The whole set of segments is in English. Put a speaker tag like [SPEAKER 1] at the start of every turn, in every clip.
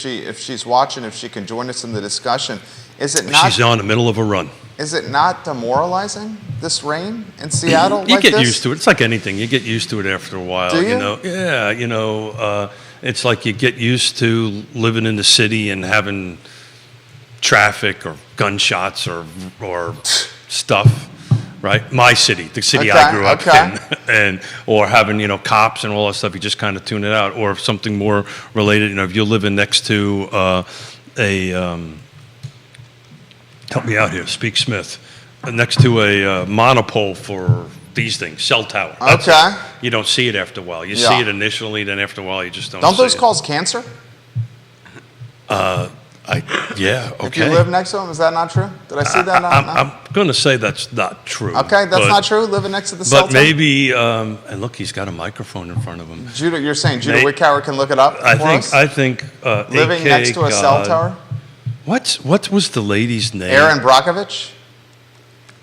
[SPEAKER 1] if she's watching, if she can join us in the discussion. Is it not?
[SPEAKER 2] She's on the middle of a run.
[SPEAKER 1] Is it not demoralizing, this rain in Seattle?
[SPEAKER 2] You
[SPEAKER 1] like
[SPEAKER 2] get
[SPEAKER 1] this?
[SPEAKER 2] used to it. It's like anything. You get used to it after a while.
[SPEAKER 1] Do you?
[SPEAKER 2] Yeah. It's like you get used to living in the city and having traffic or gunshots or stuff. Right, my city, the city I grew up in, or having cops and all that stuff. You just kind of tune it out, or if something more related. If you're living next to help me out here, Speak Smith, next to a monopole for these things, cell tower. You don't see it after a while. You see it initially, then after a while you just don't.
[SPEAKER 1] Don't
[SPEAKER 2] see
[SPEAKER 1] those
[SPEAKER 2] it.
[SPEAKER 1] cause cancer?
[SPEAKER 2] Yeah, okay.
[SPEAKER 1] If you live next to them, is that not true? Did I see that?
[SPEAKER 2] I'm going to say that's not true.
[SPEAKER 1] Okay, that's not true, living next to the cell tower?
[SPEAKER 2] But maybe, and look, he's got a microphone in front of him.
[SPEAKER 1] Judah, you're saying Judah Wickower can look it up for us?
[SPEAKER 2] I think
[SPEAKER 1] living next to a cell tower?
[SPEAKER 2] What was the lady's name?
[SPEAKER 1] Erin Brockovich?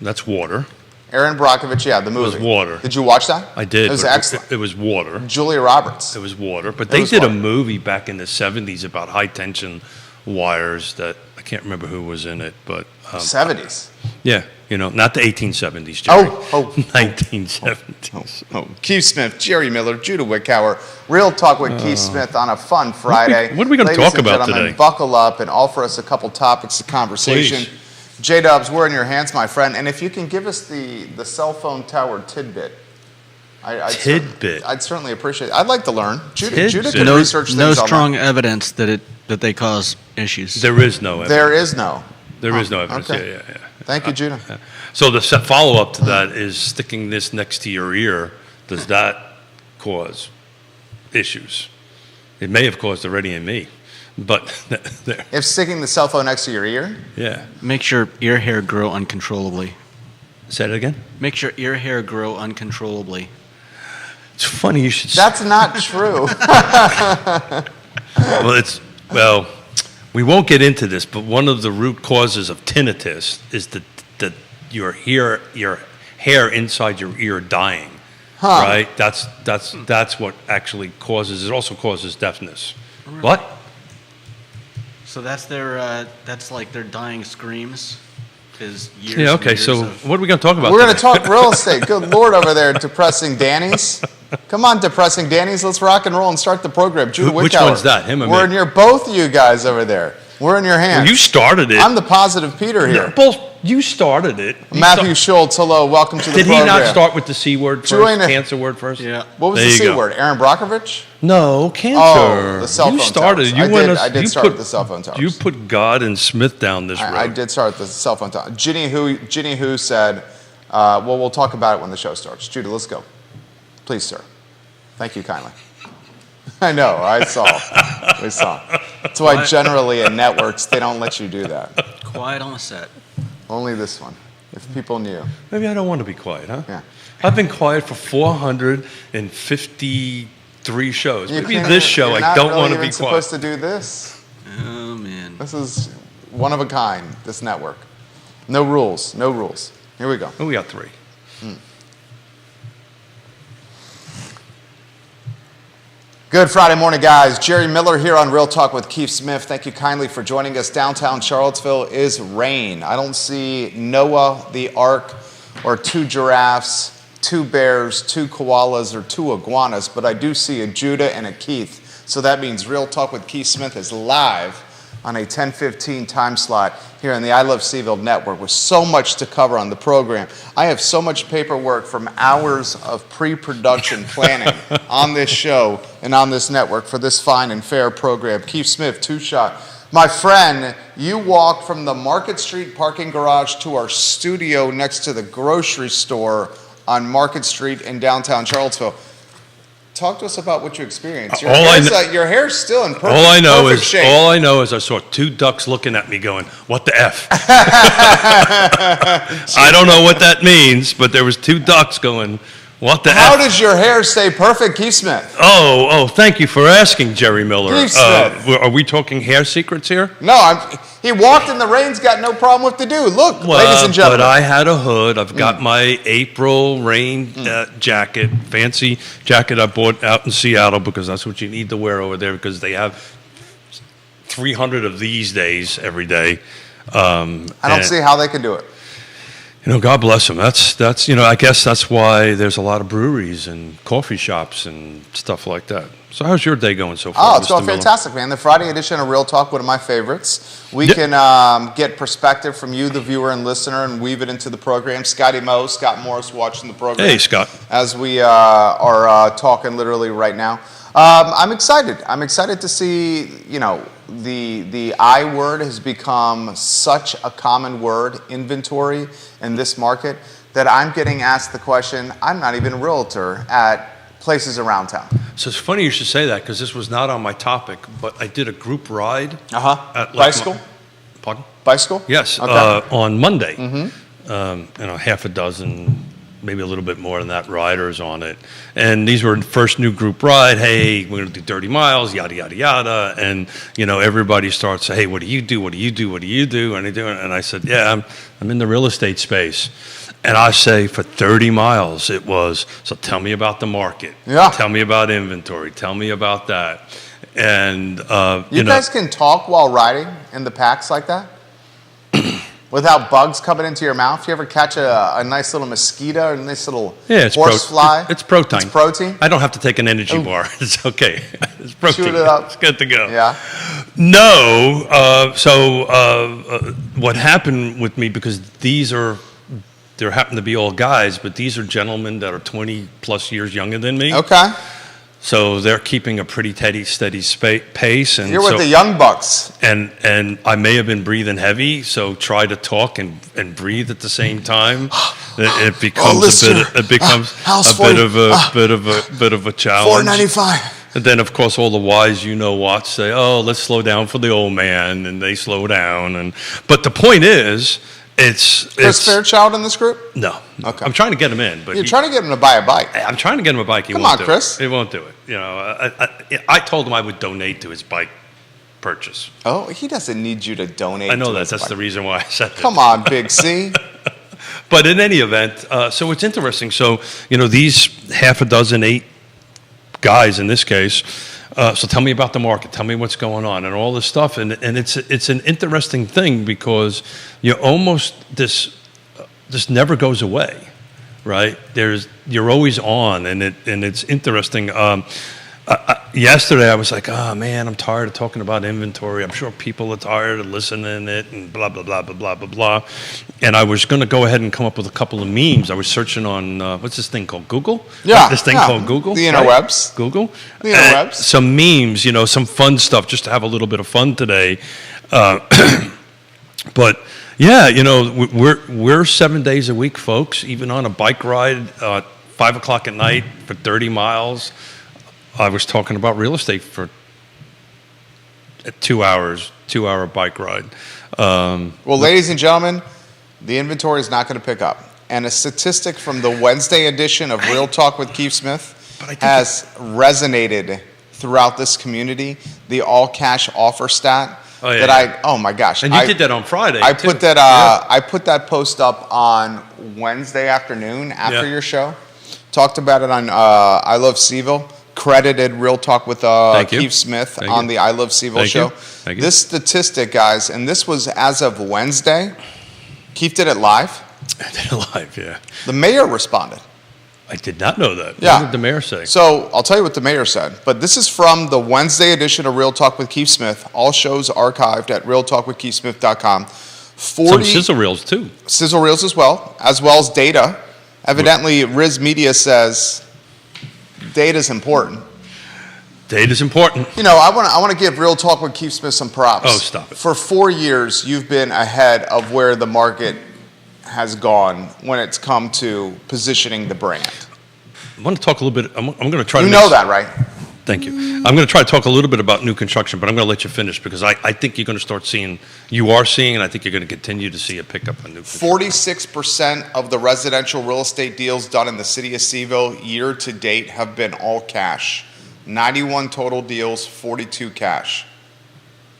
[SPEAKER 2] That's water.
[SPEAKER 1] Erin Brockovich, yeah, the movie.
[SPEAKER 2] It was water.
[SPEAKER 1] Did you watch that?
[SPEAKER 2] I did.
[SPEAKER 1] It was excellent.
[SPEAKER 2] It was water.
[SPEAKER 1] Julia Roberts.
[SPEAKER 2] It was water. But they did a movie back in the 70s about high tension wires that I can't remember who was in it, but
[SPEAKER 1] 70s.
[SPEAKER 2] Yeah, not the 1870s, Jerry. 1970s.
[SPEAKER 1] Keith Smith, Jerry Miller, Judah Wickower. Real Talk with Keith Smith on a fun Friday.
[SPEAKER 2] What are we going to talk about today?
[SPEAKER 1] Buckle up and offer us a couple topics of conversation.
[SPEAKER 2] Please.
[SPEAKER 1] J-Dubs, we're in your hands, my friend. And if you can give us the cell phone tower tidbit. I'd certainly appreciate it. I'd like to learn. Judah can research things.
[SPEAKER 3] No strong evidence that they cause issues.
[SPEAKER 2] There is no evidence.
[SPEAKER 1] There is no.
[SPEAKER 2] There is no evidence.
[SPEAKER 1] Okay.
[SPEAKER 2] Yeah.
[SPEAKER 1] Thank you, Judah.
[SPEAKER 2] So the follow-up to that is sticking this next to your ear. Does that cause issues? It may have caused already in me, but there.
[SPEAKER 1] If sticking the cell phone next to your ear?
[SPEAKER 2] Yeah.
[SPEAKER 3] Makes your ear hair grow uncontrollably.
[SPEAKER 2] Say that again?
[SPEAKER 3] Makes your ear hair grow uncontrollably.
[SPEAKER 2] It's funny you should say.
[SPEAKER 1] That's not true.
[SPEAKER 2] Well, we won't get into this, but one of the root causes of tinnitus is that your hair inside your ear dying. Right? That's what actually causes. It also causes deafness. Really? What?
[SPEAKER 3] So that's that's like their dying screams. Years
[SPEAKER 2] yeah. Okay. So what are we going to talk about?
[SPEAKER 1] We're going to talk real estate. Good Lord, over there, depressing Danny's. Come on, depressing Danny's. Let's rock and roll and start the program. Judah Wickower.
[SPEAKER 2] Which one's that? Him or me?
[SPEAKER 1] We're in your both of you guys over there. We're in your hands.
[SPEAKER 2] Well, you started it.
[SPEAKER 1] I'm the positive Peter here.
[SPEAKER 2] You started it.
[SPEAKER 1] Matthew Schultz, hello. Welcome to the program.
[SPEAKER 2] Did he not start with the C word first? Cancer word first?
[SPEAKER 3] Yeah.
[SPEAKER 1] What was the C word? Erin Brockovich?
[SPEAKER 2] No, cancer.
[SPEAKER 1] Oh, the cell phone
[SPEAKER 2] You started.
[SPEAKER 1] towers. I did start with the cell phone towers.
[SPEAKER 2] You put God and Smith down this road.
[SPEAKER 1] I did start with the cell phone towers. Ginny Who said, well, we'll talk about it when the show starts. Judah, let's go. Please, sir. Thank you kindly. I know, I saw. We saw. That's why generally in networks, they don't let you do that.
[SPEAKER 3] Quiet on the set.
[SPEAKER 1] Only this one, if people knew.
[SPEAKER 2] Maybe I don't want to be quiet, huh?
[SPEAKER 1] Yeah.
[SPEAKER 2] I've been quiet for 453 shows. Maybe this show I don't want to be quiet.
[SPEAKER 1] You're supposed to do this.
[SPEAKER 3] Oh, man.
[SPEAKER 1] This is one of a kind, this network. No rules. Here we go.
[SPEAKER 2] Oh, we got 3.
[SPEAKER 1] Good Friday morning, guys. Jerry Miller here on Real Talk with Keith Smith. Thank you kindly for joining us. Downtown Charlottesville is rain. I don't see Noah the Ark or 2 giraffes, 2 bears, 2 koalas, or 2 iguanas, but I do see a Judah and a Keith. So that means Real Talk with Keith Smith is live on a 10:15 time slot here in the I Love Seaville Network with so much to cover on the program. I have so much paperwork from hours of pre-production planning on this show and on this network for this fine and fair program. Keith Smith, 2-Shot. My friend, you walk from the Market Street parking garage to our studio next to the grocery store on Market Street in downtown Charlottesville. Talk to us about what you experienced. Your hair's still in perfect shape.
[SPEAKER 2] All I know is I saw 2 ducks looking at me going, what the F? I don't know what that means, but there was 2 ducks going, what the F?
[SPEAKER 1] How does your hair stay perfect, Keith Smith?
[SPEAKER 2] Oh, thank you for asking, Jerry Miller.
[SPEAKER 1] Keith Smith.
[SPEAKER 2] Are we talking hair secrets here?
[SPEAKER 1] No, he walked in the rain's got no problem with the dude. Look, ladies and gentlemen.
[SPEAKER 2] But I had a hood. I've got my April rain jacket, fancy jacket I bought out in Seattle because that's what you need to wear over there because they have 300 of these days every day.
[SPEAKER 1] I don't see how they can do it.
[SPEAKER 2] God bless them. That's I guess that's why there's a lot of breweries and coffee shops and stuff like that. So how's your day going so far?
[SPEAKER 1] Oh, it's
[SPEAKER 2] Mr.
[SPEAKER 1] going
[SPEAKER 2] Miller?
[SPEAKER 1] fantastic, man. The Friday edition of Real Talk, one of my favorites. We
[SPEAKER 2] Yep.
[SPEAKER 1] can get perspective from you, the viewer and listener, and weave it into the program. Scotty Moe, Scott Morris watching the program.
[SPEAKER 2] Hey, Scott.
[SPEAKER 1] As we are talking literally right now. I'm excited. I'm excited to see, the I word has become such a common word, inventory, in this market, that I'm getting asked the question, I'm not even a realtor at places around town.
[SPEAKER 2] So it's funny you should say that because this was not on my topic, but I did a group ride. At
[SPEAKER 1] Bicycle?
[SPEAKER 2] Pardon?
[SPEAKER 1] Bicycle?
[SPEAKER 2] Yes,
[SPEAKER 1] Okay.
[SPEAKER 2] on Monday. Half a dozen, maybe a little bit more than that, riders on it. And these were the first new group ride. Hey, we're going to do 30 miles, yada, yada, yada. And, everybody starts, hey, what do you do? What do you do? What do you do? And I said, yeah, I'm in the real estate space. And I say for 30 miles it was, so tell me about the market.
[SPEAKER 1] Yeah.
[SPEAKER 2] Tell me about inventory. Tell me about that. And,
[SPEAKER 1] You guys can talk while riding in the packs like that? Without bugs coming into your mouth? You ever catch a nice little mosquito or a nice little
[SPEAKER 2] it's
[SPEAKER 1] horsefly?
[SPEAKER 2] It's protein.
[SPEAKER 1] It's protein?
[SPEAKER 2] I don't have to take an energy bar. It's okay. It's protein.
[SPEAKER 1] Shoot it up.
[SPEAKER 2] It's good to go.
[SPEAKER 1] Yeah.
[SPEAKER 2] No. What happened with me, because there happen to be all guys, but these are gentlemen that are 20 plus years younger than me.
[SPEAKER 1] Okay.
[SPEAKER 2] So they're keeping a pretty steady pace. And
[SPEAKER 1] You're with the young bucks.
[SPEAKER 2] And I may have been breathing heavy, so try to talk and breathe at the same time. It becomes a bit of a challenge.
[SPEAKER 1] $4.95.
[SPEAKER 2] And then, of course, all the wise you-know-whats say, "Oh, let's slow down for the old man," and they slow down. But the point is, it's
[SPEAKER 1] Chris Fairchild in this group?
[SPEAKER 2] no.
[SPEAKER 1] Okay.
[SPEAKER 2] I'm trying to get him in, but
[SPEAKER 1] You're trying to get him to buy a bike.
[SPEAKER 2] I'm trying to get him a bike. He
[SPEAKER 1] Come
[SPEAKER 2] won't
[SPEAKER 1] on,
[SPEAKER 2] do
[SPEAKER 1] Chris.
[SPEAKER 2] it. He won't do it. I told him I would donate to his bike purchase.
[SPEAKER 1] Oh, he doesn't need you to donate.
[SPEAKER 2] I know
[SPEAKER 1] to
[SPEAKER 2] that.
[SPEAKER 1] his
[SPEAKER 2] That's
[SPEAKER 1] bike.
[SPEAKER 2] the reason why I said it.
[SPEAKER 1] Come on, Big C.
[SPEAKER 2] But in any event, so it's interesting. So, these half a dozen, 8 guys in this case. So tell me about the market. Tell me what's going on and all this stuff. And it's an interesting thing because this never goes away, right? You're always on, and it's interesting. Yesterday I was like, oh man, I'm tired of talking about inventory. I'm sure people are tired of listening to it and blah blah blah blah blah blah blah. And I was going to go ahead and come up with a couple of memes. I was searching on what's this thing called Google?
[SPEAKER 1] Yeah,
[SPEAKER 2] This thing called Google.
[SPEAKER 1] The interwebs.
[SPEAKER 2] Right? Google.
[SPEAKER 1] The interwebs.
[SPEAKER 2] Some memes, some fun stuff, just to have a little bit of fun today. But yeah, we're 7 days a week, folks. Even on a bike ride, 5 o'clock at night for 30 miles. I was talking about real estate for 2 hours, 2-hour bike ride.
[SPEAKER 1] Well, ladies and gentlemen, the inventory is not going to pick up. And a statistic from the Wednesday edition of Real Talk with Keith Smith has resonated throughout this community. The all cash offer stat. Oh my gosh!
[SPEAKER 2] And you did that on Friday.
[SPEAKER 1] I
[SPEAKER 2] too.
[SPEAKER 1] put that. I put that post up on Wednesday afternoon after your show. Talked about it on I Love Seville. Credited Real Talk with Keith Smith on the I Love Seville show.
[SPEAKER 2] Thank you.
[SPEAKER 1] This statistic, guys, and this was as of Wednesday. Keith did it live.
[SPEAKER 2] I did it live, yeah.
[SPEAKER 1] The mayor responded.
[SPEAKER 2] I did not know that.
[SPEAKER 1] Yeah.
[SPEAKER 2] What did the mayor say?
[SPEAKER 1] So I'll tell you what the mayor said. But this is from the Wednesday edition of Real Talk with Keith Smith. All shows archived at realtalkwithkeithsmith.com.
[SPEAKER 2] Some sizzle reels too.
[SPEAKER 1] Sizzle reels as well as data. Evidently, Riz Media says data's important.
[SPEAKER 2] Data's important.
[SPEAKER 1] I want to give Real Talk with Keith Smith some props.
[SPEAKER 2] Oh, stop it.
[SPEAKER 1] For 4 years, you've been ahead of where the market has gone when it's come to positioning the brand.
[SPEAKER 2] I want to talk a little bit. I'm going to try to.
[SPEAKER 1] You know that, right?
[SPEAKER 2] Thank you. I'm going to try to talk a little bit about new construction, but I'm going to let you finish because I think you're going to start seeing, and I think you're going to continue to see a pickup on new construction.
[SPEAKER 1] 46% of the residential real estate deals done in the city of Seville year to date have been all cash. 91 total deals, 42 cash.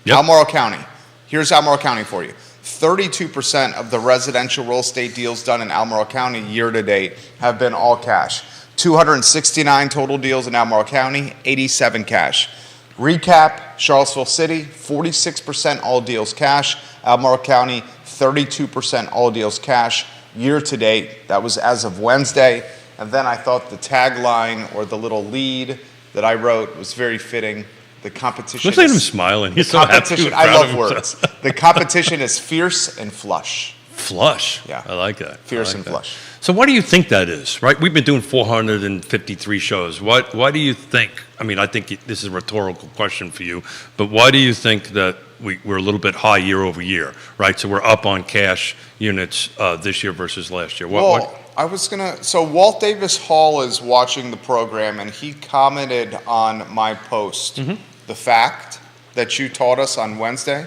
[SPEAKER 2] Yep.
[SPEAKER 1] Albemarle County. Here's Albemarle County for you. 32% of the residential real estate deals done in Albemarle County year to date have been all cash. 269 total deals in Albemarle County, 87 cash. Recap, Charlottesville City, 46% all deals cash. Albemarle County, 32% all deals cash. Year to date, that was as of Wednesday. And then I thought the tagline or the little lead that I wrote was very fitting. The competition
[SPEAKER 2] Look at him
[SPEAKER 1] is,
[SPEAKER 2] smiling.
[SPEAKER 1] the
[SPEAKER 2] He's so happy
[SPEAKER 1] competition,
[SPEAKER 2] and
[SPEAKER 1] I
[SPEAKER 2] proud
[SPEAKER 1] love
[SPEAKER 2] of himself.
[SPEAKER 1] words. The competition is fierce and flush.
[SPEAKER 2] Flush.
[SPEAKER 1] Yeah.
[SPEAKER 2] I like that.
[SPEAKER 1] Fierce
[SPEAKER 2] I like
[SPEAKER 1] and
[SPEAKER 2] that.
[SPEAKER 1] flush.
[SPEAKER 2] So why do you think that is, right? We've been doing 453 shows. Why do you think, I mean, I think this is a rhetorical question for you, but why do you think that we're a little bit high year over year, right? So we're up on cash units this year versus last year.
[SPEAKER 1] So Walt Davis Hall is watching the program, and he commented on my post, the fact that you taught us on Wednesday.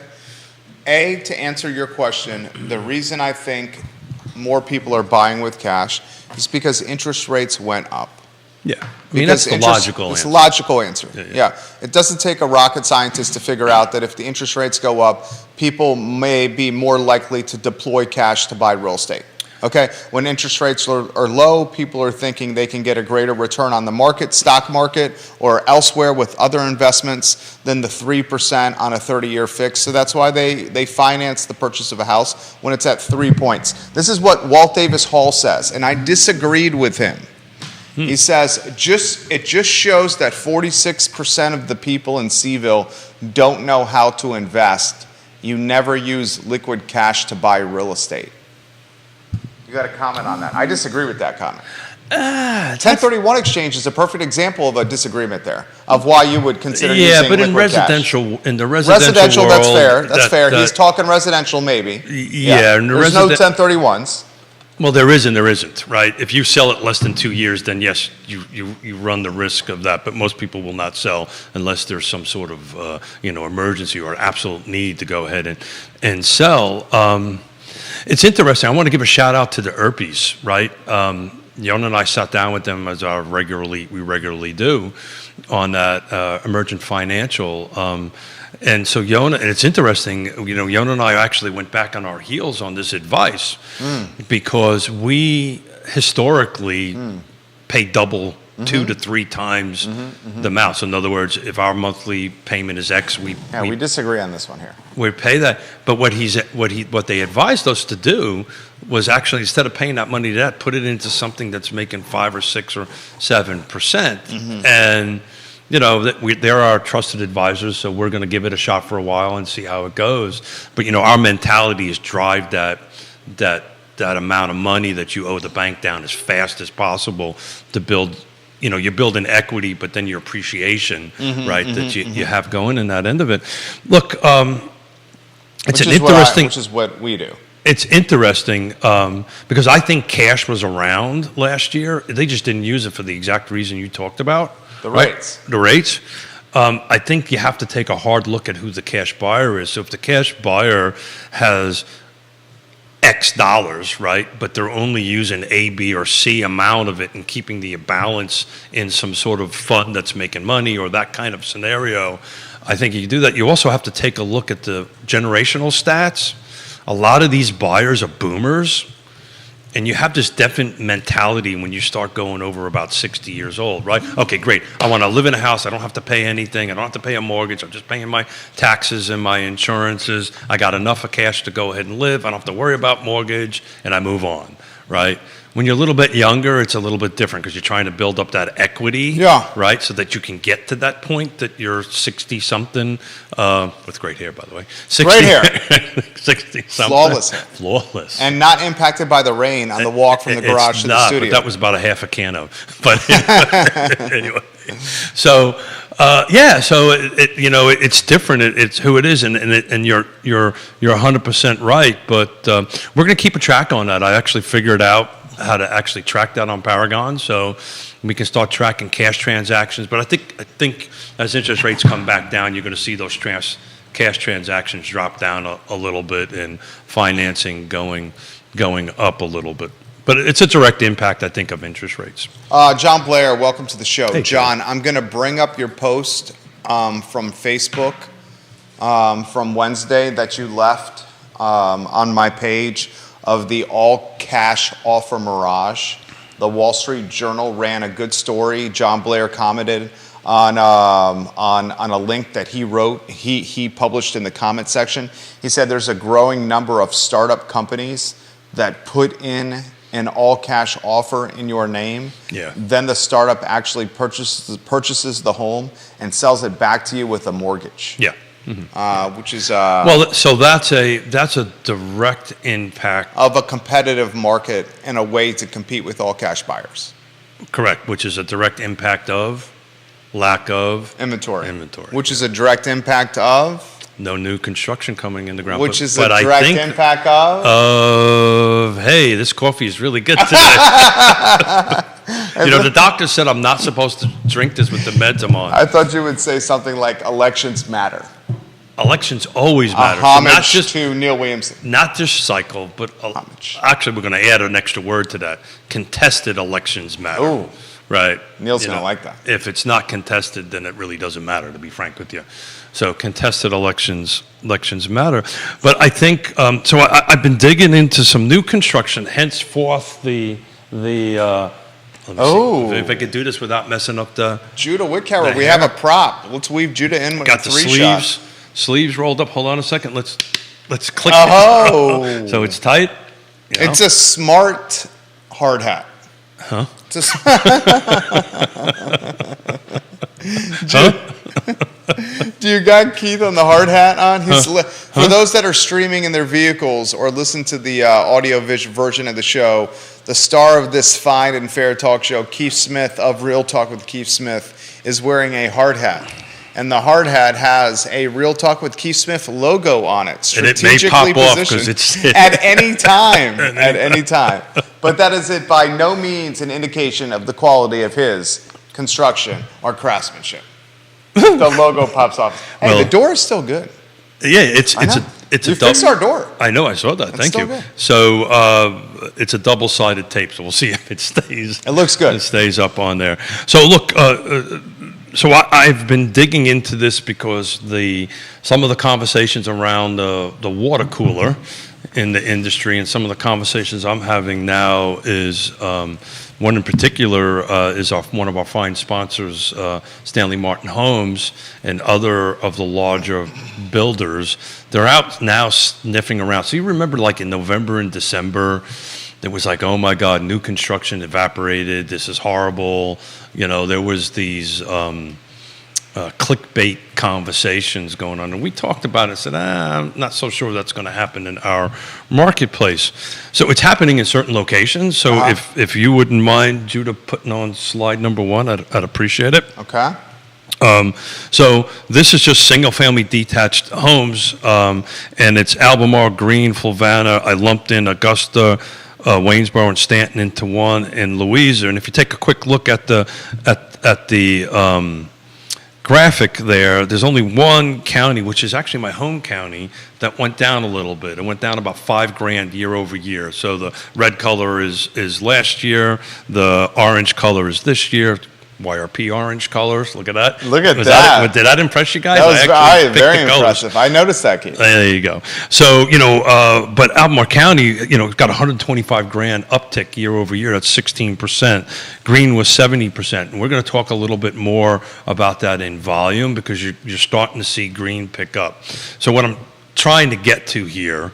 [SPEAKER 1] To answer your question, the reason I think more people are buying with cash is because interest rates went up.
[SPEAKER 2] Yeah. I mean, that's the logical
[SPEAKER 1] It's
[SPEAKER 2] answer.
[SPEAKER 1] a logical answer.
[SPEAKER 2] Yeah.
[SPEAKER 1] Yeah. It doesn't take a rocket scientist to figure out that if the interest rates go up, people may be more likely to deploy cash to buy real estate. Okay? When interest rates are low, people are thinking they can get a greater return on the market, stock market, or elsewhere with other investments than the 3% on a 30-year fix. So that's why they finance the purchase of a house when it's at 3 points. This is what Walt Davis Hall says, and I disagreed with him. He says, it just shows that 46% of the people in Seville don't know how to invest. You never use liquid cash to buy real estate. You got a comment on that? I disagree with that comment. 1031 exchange is a perfect example of a disagreement there, of why you would consider using liquid cash.
[SPEAKER 2] in the residential world,
[SPEAKER 1] that's fair. That's fair. He's talking residential, maybe.
[SPEAKER 2] Yeah. In the
[SPEAKER 1] There's no 1031s.
[SPEAKER 2] Well, there is and there isn't, right? If you sell it less than 2 years, then yes, you run the risk of that. But most people will not sell unless there's some sort of emergency or absolute need to go ahead and sell. It's interesting. I want to give a shout out to the Earpies, right? Yona and I sat down with them as we regularly do on that Emergent Financial. And so Yona, and it's interesting, Yona and I actually went back on our heels on this advice because we historically pay double 2 to 3 times the amount. So in other words, if our monthly payment is X, we
[SPEAKER 1] disagree on this one here.
[SPEAKER 2] We pay that. But what they advised us to do was actually, instead of paying that money to that, put it into something that's making 5 or 6 or 7%. And they're our trusted advisors, so we're going to give it a shot for a while and see how it goes. But our mentality is drive that amount of money that you owe the bank down as fast as possible to build. You're building equity, but then your appreciation, right, that you have going in that end of it. Look, which is
[SPEAKER 1] what we do.
[SPEAKER 2] It's interesting because I think cash was around last year. They just didn't use it for the exact reason you talked about.
[SPEAKER 1] The rates.
[SPEAKER 2] Right? The rates. I think you have to take a hard look at who the cash buyer is. So if the cash buyer has X dollars, right, but they're only using A, B, or C amount of it and keeping the balance in some sort of fund that's making money or that kind of scenario, I think you do that. You also have to take a look at the generational stats. A lot of these buyers are boomers, and you have this definite mentality when you start going over about 60 years old, right? Okay, great. I want to live in a house. I don't have to pay anything. I don't have to pay a mortgage. I'm just paying my taxes and my insurances. I got enough of cash to go ahead and live. I don't have to worry about mortgage, and I move on, right? When you're a little bit younger, it's a little bit different because you're trying to build up that equity, right? So that you can get to that point that you're 60-something, with great hair, by the way. 60,
[SPEAKER 1] great hair.
[SPEAKER 2] 60-something.
[SPEAKER 1] Flawless hair.
[SPEAKER 2] Flawless.
[SPEAKER 1] And not impacted by the rain on the walk from the garage to the studio.
[SPEAKER 2] But that was about a half a can of. But anyway. So, so it's different. It's who it is, and you're 100% right. But we're going to keep a track on that. I actually figured out how to actually track that on Paragon, so we can start tracking cash transactions. But I think as interest rates come back down, you're going to see those cash transactions drop down a little bit, and financing going up a little bit. But it's a direct impact, I think, of interest rates.
[SPEAKER 1] John Blair, welcome to the show.
[SPEAKER 2] Hey,
[SPEAKER 1] John, I'm going to bring up your post from Facebook from Wednesday that you left on my page of the all-cash offer mirage. The Wall Street Journal ran a good story. John Blair commented on a link that he wrote, he published in the comment section. He said there's a growing number of startup companies that put in an all-cash offer in your name.
[SPEAKER 2] Yeah.
[SPEAKER 1] Then the startup actually purchases the home and sells it back to you with a mortgage.
[SPEAKER 2] Yeah.
[SPEAKER 1] Which is
[SPEAKER 2] Well, so that's a direct impact.
[SPEAKER 1] of a competitive market and a way to compete with all-cash buyers.
[SPEAKER 2] Correct, which is a direct impact of lack of
[SPEAKER 1] Inventory.
[SPEAKER 2] Inventory.
[SPEAKER 1] Which is a direct impact of?
[SPEAKER 2] no new construction coming in the ground.
[SPEAKER 1] Which is
[SPEAKER 2] but
[SPEAKER 1] a direct impact of?
[SPEAKER 2] Hey, this coffee is really good today. The doctor said I'm not supposed to drink this with the meds I'm on.
[SPEAKER 1] I thought you would say something like elections matter.
[SPEAKER 2] Elections always
[SPEAKER 1] A
[SPEAKER 2] matter. So
[SPEAKER 1] homage to Neil Williamson.
[SPEAKER 2] not just cycle, but
[SPEAKER 1] Homage.
[SPEAKER 2] actually we're going to add an extra word to that. Contested elections matter.
[SPEAKER 1] Ooh.
[SPEAKER 2] Right.
[SPEAKER 1] Neil's
[SPEAKER 2] You
[SPEAKER 1] gonna
[SPEAKER 2] know,
[SPEAKER 1] like that.
[SPEAKER 2] If it's not contested, then it really doesn't matter, to be frank with you. So contested elections matter. But I think, so I've been digging into some new construction, henceforth let me
[SPEAKER 1] Oh.
[SPEAKER 2] see if I could do this without messing up the,
[SPEAKER 1] Judah Whitcower,
[SPEAKER 2] The
[SPEAKER 1] we
[SPEAKER 2] hair.
[SPEAKER 1] have a prop. Let's weave Judah in with
[SPEAKER 2] got
[SPEAKER 1] a
[SPEAKER 2] the
[SPEAKER 1] three-shot.
[SPEAKER 2] sleeves rolled up. Hold on a second. Let's click
[SPEAKER 1] Oh.
[SPEAKER 2] it. So it's tight. you know?
[SPEAKER 1] It's a smart hard hat.
[SPEAKER 2] Huh?
[SPEAKER 1] It's
[SPEAKER 2] Huh?
[SPEAKER 1] Do you got Keith on the hard hat on? For those that are streaming in their vehicles or listen to the audio version of the show, the star of this fine and fair talk show, Keith Smith of Real Talk with Keith Smith, is wearing a hard hat. And the hard hat has a Real Talk with Keith Smith logo on it,
[SPEAKER 2] And it may
[SPEAKER 1] strategically
[SPEAKER 2] pop off 'cause
[SPEAKER 1] positioned
[SPEAKER 2] it's-
[SPEAKER 1] at any time, at any time. But that is it by no means an indication of the quality of his construction or craftsmanship. The logo pops off. Hey,
[SPEAKER 2] Well-
[SPEAKER 1] the door is still good.
[SPEAKER 2] Yeah, it's
[SPEAKER 1] I know.
[SPEAKER 2] a
[SPEAKER 1] You fixed our door.
[SPEAKER 2] I know, I saw that. Thank
[SPEAKER 1] still
[SPEAKER 2] you.
[SPEAKER 1] good.
[SPEAKER 2] So it's a double-sided tape, so we'll see if it stays.
[SPEAKER 1] It looks good.
[SPEAKER 2] It stays up on there. So look, so I've been digging into this because some of the conversations around the water cooler in the industry and some of the conversations I'm having now is one in particular is one of our fine sponsors, Stanley Martin Homes, and other of the larger builders. They're out now sniffing around. So you remember like in November and December, it was like, oh my God, new construction evaporated. This is horrible. There was these clickbait conversations going on. And we talked about it, said, I'm not so sure that's going to happen in our marketplace. So it's happening in certain locations. So if you wouldn't mind, Judah, putting on slide number 1, I'd appreciate it.
[SPEAKER 1] Okay.
[SPEAKER 2] So this is just single-family detached homes, and it's Albemarle, Green, Flavanna. I lumped in Augusta, Waynesboro, and Stanton into one, and Louisa. And if you take a quick look at the graphic there's only one county, which is actually my home county, that went down a little bit. It went down about $5,000 year over year. So the red color is last year, the orange color is this year. YRP orange colors. Look at that.
[SPEAKER 1] Look at
[SPEAKER 2] Was
[SPEAKER 1] that.
[SPEAKER 2] Did that impress you guys?
[SPEAKER 1] That was
[SPEAKER 2] I actually picked
[SPEAKER 1] very
[SPEAKER 2] the colors.
[SPEAKER 1] impressive. I noticed that, Keith.
[SPEAKER 2] There you go. So, but Albemarle County, got $125,000 uptick year over year. That's 16%. Green was 70%. And we're going to talk a little bit more about that in volume because you're starting to see green pick up. So what I'm trying to get to here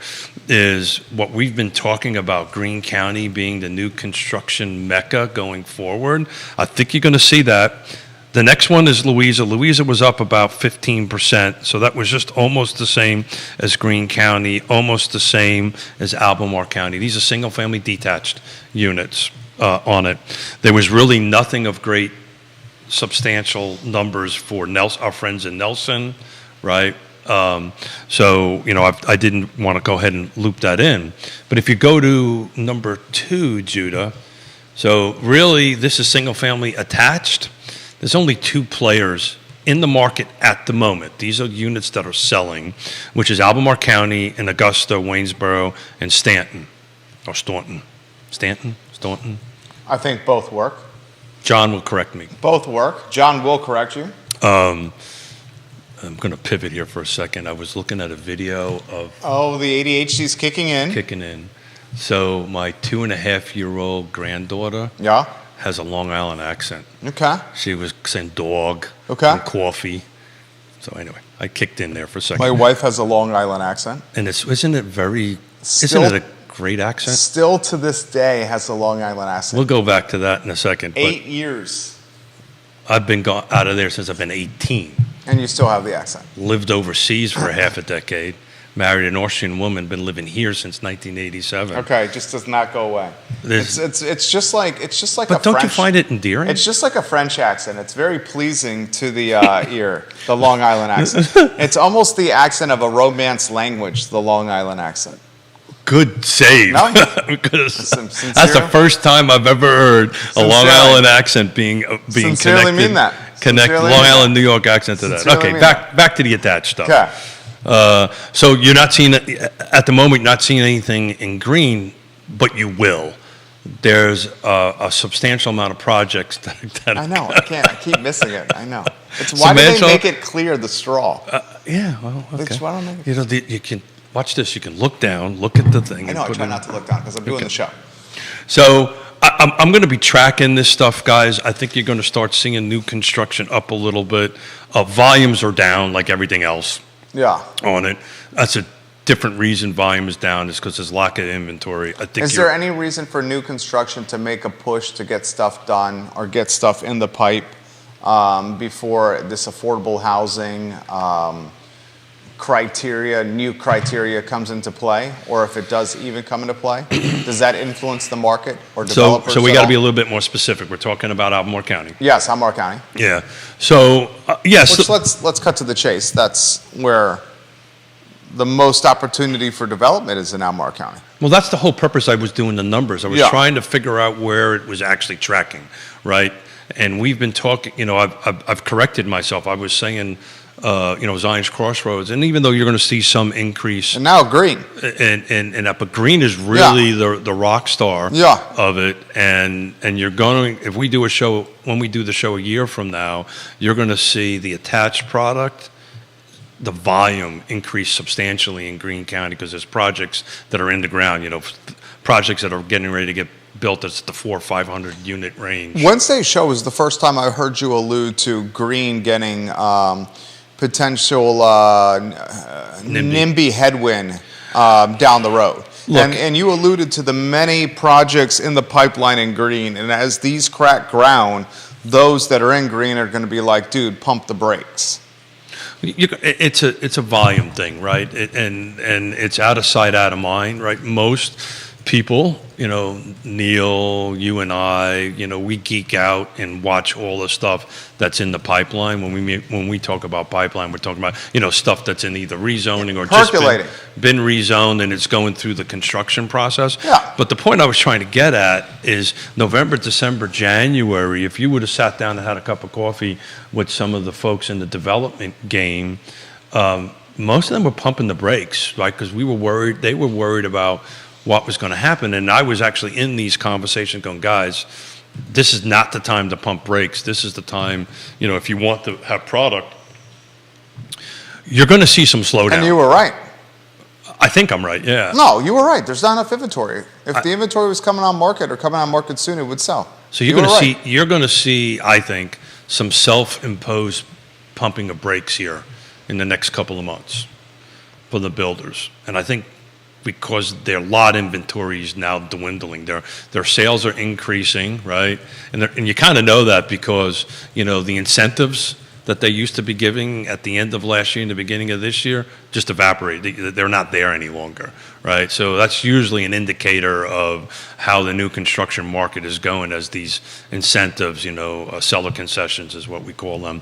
[SPEAKER 2] is what we've been talking about, Greene County being the new construction mecca going forward. I think you're going to see that. The next one is Louisa. Louisa was up about 15%, so that was just almost the same as Greene County, almost the same as Albemarle County. These are single-family detached units on it. There was really nothing of great substantial numbers for our friends in Nelson, right? So, I didn't want to go ahead and loop that in. But if you go to number 2, Judah, so really this is single family attached. There's only 2 players in the market at the moment. These are units that are selling, which is Albemarle County and Augusta, Waynesboro, and Stanton. Or Staunton. Stanton? Staunton?
[SPEAKER 1] I think both work.
[SPEAKER 2] John will correct me.
[SPEAKER 1] Both work. John will correct you.
[SPEAKER 2] I'm going to pivot here for a second. I was looking at a video of
[SPEAKER 1] Oh, the ADHD's kicking in.
[SPEAKER 2] kicking in. So my 2.5-year-old granddaughter
[SPEAKER 1] Yeah.
[SPEAKER 2] has a Long Island accent.
[SPEAKER 1] Okay.
[SPEAKER 2] She was saying dog
[SPEAKER 1] Okay.
[SPEAKER 2] and coffee. So anyway, I kicked in there for a second.
[SPEAKER 1] My wife has a Long Island accent.
[SPEAKER 2] And isn't it
[SPEAKER 1] Still-
[SPEAKER 2] isn't it a great accent?
[SPEAKER 1] Still to this day has a Long Island accent.
[SPEAKER 2] We'll go back to that in a second.
[SPEAKER 1] 8 years,
[SPEAKER 2] But I've been out of there since I've been 18.
[SPEAKER 1] and you still have the accent.
[SPEAKER 2] Lived overseas for a half a decade. Married an Austrian woman. Been living here since 1987.
[SPEAKER 1] Okay, it just does not go away.
[SPEAKER 2] There's-
[SPEAKER 1] It's just like
[SPEAKER 2] But
[SPEAKER 1] a
[SPEAKER 2] don't
[SPEAKER 1] French.
[SPEAKER 2] you find it endearing?
[SPEAKER 1] It's just like a French accent. It's very pleasing to the ear. The Long Island accent. It's almost the accent of a Romance language. The Long Island accent.
[SPEAKER 2] Good save.
[SPEAKER 1] No?
[SPEAKER 2] Because
[SPEAKER 1] Sincerely?
[SPEAKER 2] that's the first time I've ever heard a Long
[SPEAKER 1] Sincerely.
[SPEAKER 2] Island accent being
[SPEAKER 1] Sincerely
[SPEAKER 2] connected.
[SPEAKER 1] mean that.
[SPEAKER 2] Connect
[SPEAKER 1] Sincerely
[SPEAKER 2] Long
[SPEAKER 1] mean that.
[SPEAKER 2] Island, New York accent to that.
[SPEAKER 1] Sincerely
[SPEAKER 2] Okay,
[SPEAKER 1] mean
[SPEAKER 2] back to the attached stuff.
[SPEAKER 1] Okay.
[SPEAKER 2] So you're not seeing at the moment. You're not seeing anything in green, but you will. There's a substantial amount of projects that
[SPEAKER 1] I know. I can't. I keep missing it. I know. It's why do they
[SPEAKER 2] Samantha-
[SPEAKER 1] make it clear the straw?
[SPEAKER 2] Yeah, well, okay.
[SPEAKER 1] That's why I don't make it.
[SPEAKER 2] You know, you can watch this. You can look down, look at the thing.
[SPEAKER 1] I
[SPEAKER 2] and
[SPEAKER 1] know. I
[SPEAKER 2] put
[SPEAKER 1] try
[SPEAKER 2] it-
[SPEAKER 1] not to look down because I'm doing
[SPEAKER 2] Okay.
[SPEAKER 1] the show.
[SPEAKER 2] So I'm going to be tracking this stuff, guys. I think you're going to start seeing new construction up a little bit. Volumes are down like everything else
[SPEAKER 1] Yeah.
[SPEAKER 2] on it. That's a different reason volume is down is because there's lack of inventory. I think
[SPEAKER 1] Is there any reason for new construction to make a push to get stuff done or get stuff in the pipe before this affordable housing new criteria comes into play, or if it does even come into play? Does that influence the market or developers?
[SPEAKER 2] so we
[SPEAKER 1] at
[SPEAKER 2] got to
[SPEAKER 1] all?
[SPEAKER 2] be a little bit more specific. We're talking about Albemarle County.
[SPEAKER 1] Yes, Albemarle County.
[SPEAKER 2] Yeah. So yes.
[SPEAKER 1] Which let's cut to the chase. That's where the most opportunity for development is in Albemarle County.
[SPEAKER 2] Well, that's the whole purpose I was doing the numbers. I was
[SPEAKER 1] Yeah.
[SPEAKER 2] trying to figure out where it was actually tracking, right? And we've been talking, I've corrected myself. I was saying, Zion's Crossroads, and even though you're going to see some increase,
[SPEAKER 1] And now green.
[SPEAKER 2] and but green is really the rock star
[SPEAKER 1] Yeah.
[SPEAKER 2] of it, and you're going, if we do a show, when we do the show a year from now, you're going to see the attached product, the volume increase substantially in Greene County because there's projects that are in the ground, projects that are getting ready to get built that's the 400 or 500 unit range.
[SPEAKER 1] Wednesday's show was the first time I heard you allude to green getting potential NIMBY headwind down the road.
[SPEAKER 2] Look.
[SPEAKER 1] And you alluded to the many projects in the pipeline in green. And as these crack ground, those that are in green are going to be like, dude, pump the brakes.
[SPEAKER 2] It's a volume thing, right? And it's out of sight, out of mind, right? Most people, Neil, you and I, we geek out and watch all the stuff that's in the pipeline. When we talk about pipeline, we're talking about stuff that's in either rezoning or just
[SPEAKER 1] Percolating.
[SPEAKER 2] been rezoned and it's going through the construction process.
[SPEAKER 1] Yeah.
[SPEAKER 2] But the point I was trying to get at is November, December, January. If you would have sat down and had a cup of coffee with some of the folks in the development game, most of them were pumping the brakes, right? Because we were worried. They were worried about what was going to happen. And I was actually in these conversations going, guys, this is not the time to pump brakes. This is the time, if you want to have product, you're going to see some slowdown.
[SPEAKER 1] And you were right.
[SPEAKER 2] I think I'm right, yeah.
[SPEAKER 1] No, you were right. There's not enough inventory. If the inventory was coming on market or coming on market soon, it would sell.
[SPEAKER 2] So
[SPEAKER 1] You were right.
[SPEAKER 2] you're going to see, I think, some self-imposed pumping of brakes here in the next couple of months for the builders. And I think because their lot inventory is now dwindling, their sales are increasing, right? And you kind of know that because the incentives that they used to be giving at the end of last year and the beginning of this year just evaporate. They're not there any longer, right? So that's usually an indicator of how the new construction market is going as these incentives, seller concessions is what we call them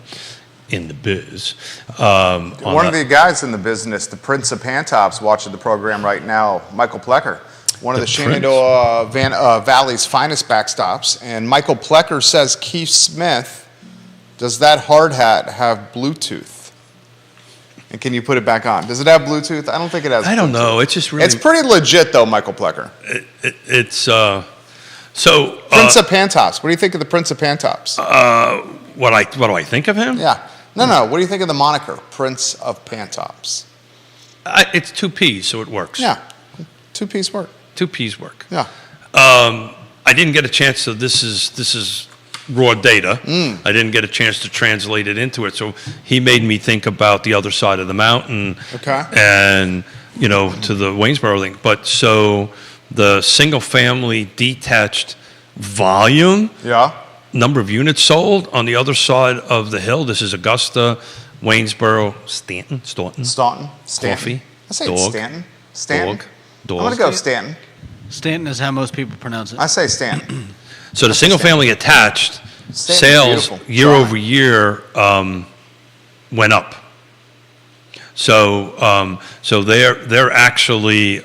[SPEAKER 2] in the biz.
[SPEAKER 1] One of the guys in the business, the Prince of Pantops, watching the program right now, Michael Plecker, one of the Shenandoah Valley's finest backstops. And Michael Plecker says, Keith Smith, does that hard hat have Bluetooth? And can you put it back on? Does it have Bluetooth? I don't think it has
[SPEAKER 2] I don't
[SPEAKER 1] Bluetooth.
[SPEAKER 2] know. It's just really.
[SPEAKER 1] It's pretty legit, though, Michael Plecker.
[SPEAKER 2] It's so.
[SPEAKER 1] Prince of Pantops. What do you think of the Prince of Pantops?
[SPEAKER 2] What do I think of him?
[SPEAKER 1] Yeah. No. What do you think of the moniker, Prince of Pantops?
[SPEAKER 2] It's two P's, so it works.
[SPEAKER 1] Yeah. Two-piece work.
[SPEAKER 2] Two P's work.
[SPEAKER 1] Yeah.
[SPEAKER 2] I I didn't get a chance. So this is raw data. I didn't get a chance to translate it into it. So he made me think about the other side of the mountain.
[SPEAKER 1] Okay.
[SPEAKER 2] And to the Waynesboro link. But so the single family detached volume,
[SPEAKER 1] Yeah.
[SPEAKER 2] number of units sold on the other side of the hill. This is Augusta, Waynesboro, Staunton.
[SPEAKER 1] Staunton.
[SPEAKER 2] Coffee.
[SPEAKER 1] I say
[SPEAKER 2] Dog.
[SPEAKER 1] it's Stanton. Stanton.
[SPEAKER 2] Dog.
[SPEAKER 1] I'm gonna go Stanton.
[SPEAKER 3] Stanton is how most people pronounce it.
[SPEAKER 1] I say Stanton.
[SPEAKER 2] So the single family attached
[SPEAKER 1] Stanton's
[SPEAKER 2] sales
[SPEAKER 1] beautiful.
[SPEAKER 2] year
[SPEAKER 1] Drawing.
[SPEAKER 2] over year went up. So they're actually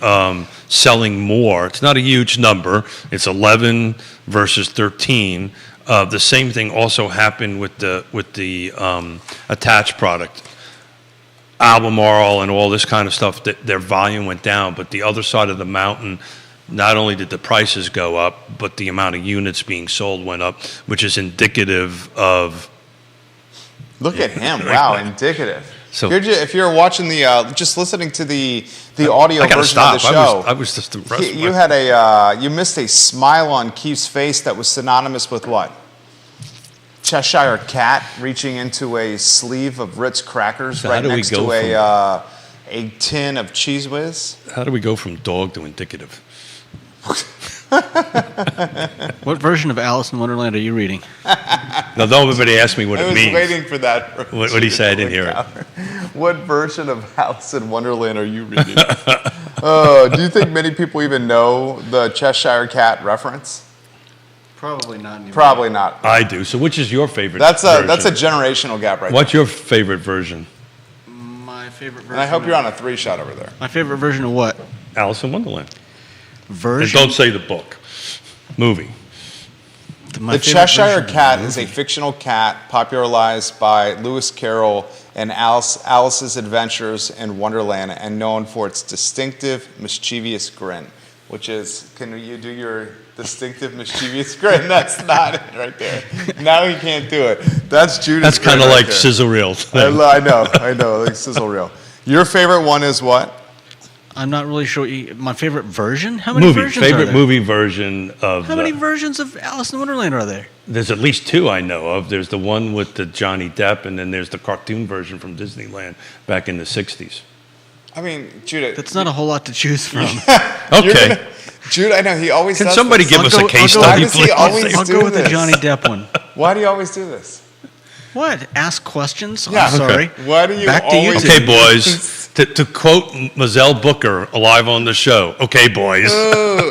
[SPEAKER 2] selling more. It's not a huge number. It's 11 versus 13. The same thing also happened with the attached product. Albemarle and all this kind of stuff, that their volume went down, but the other side of the mountain, not only did the prices go up, but the amount of units being sold went up, which is indicative of.
[SPEAKER 1] Look at him! Wow, indicative.
[SPEAKER 2] So-
[SPEAKER 1] if you're watching the, just listening to the audio
[SPEAKER 2] I gotta
[SPEAKER 1] version of the
[SPEAKER 2] stop.
[SPEAKER 1] show,
[SPEAKER 2] I was just impressed.
[SPEAKER 1] you
[SPEAKER 2] by-
[SPEAKER 1] had you missed a smile on Keith's face that was synonymous with what? Cheshire Cat reaching into a sleeve of Ritz crackers
[SPEAKER 2] So how
[SPEAKER 1] right
[SPEAKER 2] do we
[SPEAKER 1] next
[SPEAKER 2] go
[SPEAKER 1] to a tin of Cheese Whiz.
[SPEAKER 2] How do we go from dog to indicative?
[SPEAKER 3] What version of Alice in Wonderland are you reading?
[SPEAKER 2] Now, don't everybody ask me what
[SPEAKER 1] I
[SPEAKER 2] it
[SPEAKER 1] was
[SPEAKER 2] means.
[SPEAKER 1] waiting for that.
[SPEAKER 2] What did he say? I didn't hear it.
[SPEAKER 1] What version of Alice in Wonderland are you reading? Do you think many people even know the Cheshire Cat reference?
[SPEAKER 3] Probably not anymore.
[SPEAKER 1] Probably not.
[SPEAKER 2] I do. So, which is your favorite?
[SPEAKER 1] That's a
[SPEAKER 2] version?
[SPEAKER 1] generational gap right
[SPEAKER 2] What's your favorite version?
[SPEAKER 3] My favorite version.
[SPEAKER 1] there. And I hope you're on a 3-shot over there.
[SPEAKER 3] My favorite version of what?
[SPEAKER 2] Alice in Wonderland. And
[SPEAKER 3] Version.
[SPEAKER 2] don't say the book. Movie.
[SPEAKER 3] My
[SPEAKER 1] The
[SPEAKER 3] favorite
[SPEAKER 1] Cheshire
[SPEAKER 3] version.
[SPEAKER 1] Cat is a fictional cat popularized by Lewis Carroll and Alice's Adventures in Wonderland, and known for its distinctive, mischievous grin. Which is, can you do your distinctive, mischievous grin? That's not it right there. Now he can't do it. That's Judas.
[SPEAKER 2] That's kind of like sizzle reel.
[SPEAKER 1] I know, like sizzle reel. Your favorite one is what?
[SPEAKER 3] I'm not really sure. My favorite version? How many
[SPEAKER 2] Movie.
[SPEAKER 3] versions are
[SPEAKER 2] Favorite
[SPEAKER 3] there?
[SPEAKER 2] movie version of.
[SPEAKER 3] How many versions of Alice in Wonderland are there?
[SPEAKER 2] There's at least 2 I know of. There's the one with the Johnny Depp, and then there's the cartoon version from Disneyland back in the 60s.
[SPEAKER 1] I mean, Judah.
[SPEAKER 3] That's not a whole lot to choose from.
[SPEAKER 2] Okay.
[SPEAKER 1] Jude, I know he always
[SPEAKER 2] Can
[SPEAKER 1] does
[SPEAKER 2] somebody
[SPEAKER 1] this.
[SPEAKER 2] give
[SPEAKER 3] I'll
[SPEAKER 2] us
[SPEAKER 3] go-
[SPEAKER 2] a case
[SPEAKER 3] I'll go-
[SPEAKER 2] study,
[SPEAKER 1] Why does he
[SPEAKER 2] please?
[SPEAKER 1] always
[SPEAKER 3] I'll
[SPEAKER 1] do
[SPEAKER 3] go with the
[SPEAKER 1] this?
[SPEAKER 3] Johnny Depp one.
[SPEAKER 1] Why do you always do this?
[SPEAKER 3] What? Ask questions?
[SPEAKER 1] Yeah.
[SPEAKER 3] I'm sorry.
[SPEAKER 1] Why do you
[SPEAKER 3] Back to
[SPEAKER 1] always-
[SPEAKER 3] you.
[SPEAKER 2] Okay, boys. To quote Mazel Booker alive on the show. Okay, boys.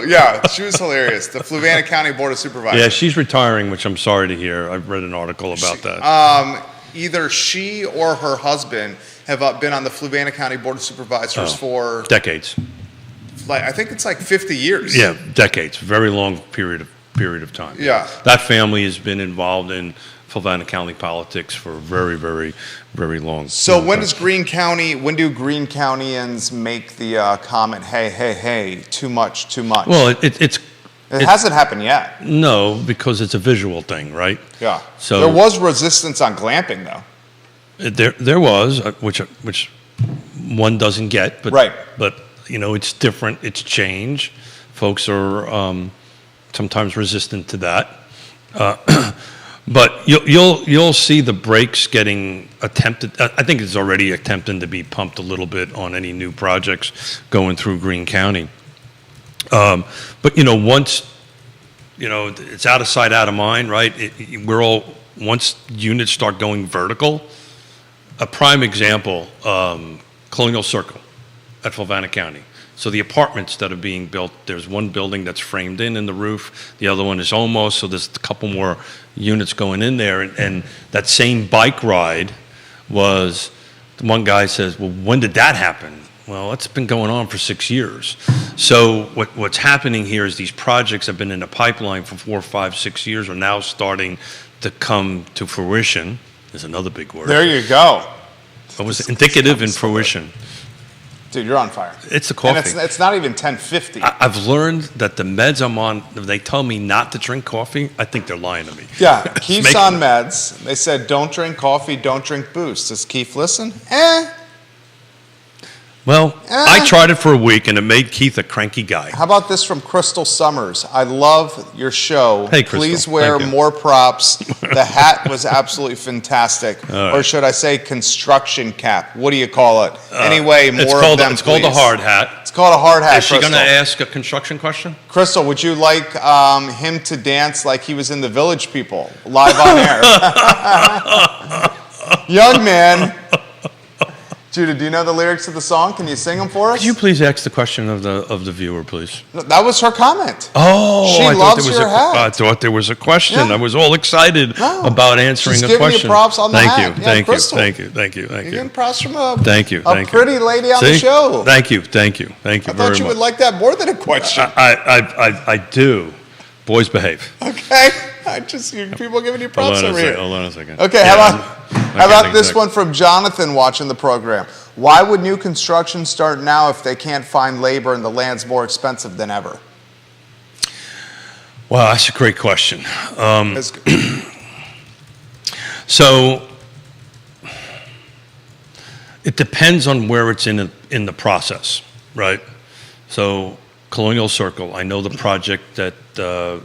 [SPEAKER 1] Yeah, she was hilarious. The Fluvanna County Board of Supervisors.
[SPEAKER 2] Yeah, she's retiring, which I'm sorry to hear. I've read an article about that.
[SPEAKER 1] Either she or her husband have been on the Fluvanna County Board of Supervisors
[SPEAKER 2] Oh.
[SPEAKER 1] for,
[SPEAKER 2] Decades.
[SPEAKER 1] like, I think it's like 50 years.
[SPEAKER 2] Yeah, decades. Very long period of time.
[SPEAKER 1] Yeah.
[SPEAKER 2] That family has been involved in Fluvanna County politics for a very, very, very long.
[SPEAKER 1] So
[SPEAKER 2] long
[SPEAKER 1] when
[SPEAKER 2] time.
[SPEAKER 1] when do Greene Countyans make the comment, hey, too much?
[SPEAKER 2] Well, it's
[SPEAKER 1] It hasn't happened yet.
[SPEAKER 2] no, because it's a visual thing, right?
[SPEAKER 1] Yeah.
[SPEAKER 2] So-
[SPEAKER 1] there was resistance on glamping, though.
[SPEAKER 2] There was, which one doesn't get, but
[SPEAKER 1] Right.
[SPEAKER 2] But it's different. It's change. Folks are sometimes resistant to that. But you'll see the brakes getting attempted. I think it's already attempting to be pumped a little bit on any new projects going through Greene County. But once it's out of sight, out of mind, right? Once units start going vertical. A prime example, Colonial Circle at Fluvanna County. So the apartments that are being built, there's one building that's framed in the roof, the other one is almost, so there's a couple more units going in there. And that same bike ride was, one guy says, well, when did that happen? Well, it's been going on for 6 years. So what's happening here is these projects have been in the pipeline for 4, 5, 6 years, are now starting to come to fruition. There's another big word.
[SPEAKER 1] There you go.
[SPEAKER 2] It was indicative in fruition.
[SPEAKER 1] Dude, you're on fire.
[SPEAKER 2] It's the coffee.
[SPEAKER 1] And it's not even 10:50.
[SPEAKER 2] I've learned that the meds I'm on, if they tell me not to drink coffee, I think they're lying to me.
[SPEAKER 1] Yeah, Keith's
[SPEAKER 2] making-
[SPEAKER 1] on meds. They said, don't drink coffee, don't drink booze. Does Keith listen?
[SPEAKER 2] Well, I tried it for a week, and it made Keith a cranky guy.
[SPEAKER 1] How about this from Crystal Summers? I love your show.
[SPEAKER 2] Hey, Crystal.
[SPEAKER 1] Please wear
[SPEAKER 2] Thank you.
[SPEAKER 1] more props. The hat was absolutely fantastic.
[SPEAKER 2] right.
[SPEAKER 1] Or should I say construction cap? What do you call it? Anyway, more of them,
[SPEAKER 2] It's called a
[SPEAKER 1] please.
[SPEAKER 2] hard hat.
[SPEAKER 1] It's called a hard hat,
[SPEAKER 2] Is she going to
[SPEAKER 1] Crystal.
[SPEAKER 2] ask a construction question?
[SPEAKER 1] Crystal, would you like him to dance like he was in the Village People, live on air? Young man. Judah, do you know the lyrics of the song? Can you sing them for us?
[SPEAKER 2] Could you please ask the question of the viewer, please?
[SPEAKER 1] That was her comment.
[SPEAKER 2] Oh,
[SPEAKER 1] She
[SPEAKER 2] I thought
[SPEAKER 1] loves
[SPEAKER 2] there was
[SPEAKER 1] your hat.
[SPEAKER 2] I thought there was a question.
[SPEAKER 1] Yeah.
[SPEAKER 2] I was all excited
[SPEAKER 1] No.
[SPEAKER 2] about answering
[SPEAKER 1] She's
[SPEAKER 2] a
[SPEAKER 1] giving you
[SPEAKER 2] question.
[SPEAKER 1] props on the
[SPEAKER 2] thank
[SPEAKER 1] hat.
[SPEAKER 2] You,
[SPEAKER 1] Yeah,
[SPEAKER 2] thank you,
[SPEAKER 1] Crystal.
[SPEAKER 2] thank you, thank you, thank
[SPEAKER 1] You're
[SPEAKER 2] you.
[SPEAKER 1] getting props from a pretty lady on
[SPEAKER 2] See?
[SPEAKER 1] the show.
[SPEAKER 2] Thank you, thank you, thank you
[SPEAKER 1] I
[SPEAKER 2] very
[SPEAKER 1] thought you
[SPEAKER 2] much.
[SPEAKER 1] would like that more than a question.
[SPEAKER 2] I do. Boys behave.
[SPEAKER 1] Okay, people giving you props over here.
[SPEAKER 2] Hold on a second.
[SPEAKER 1] Okay,
[SPEAKER 2] Yeah,
[SPEAKER 1] how about this one from Jonathan watching the program? Why would new construction start now if they can't find labor and the land's more expensive than ever?
[SPEAKER 2] Wow, that's a great question.
[SPEAKER 1] That's good.
[SPEAKER 2] So it depends on where it's in the process, right? So Colonial Circle, I know the project that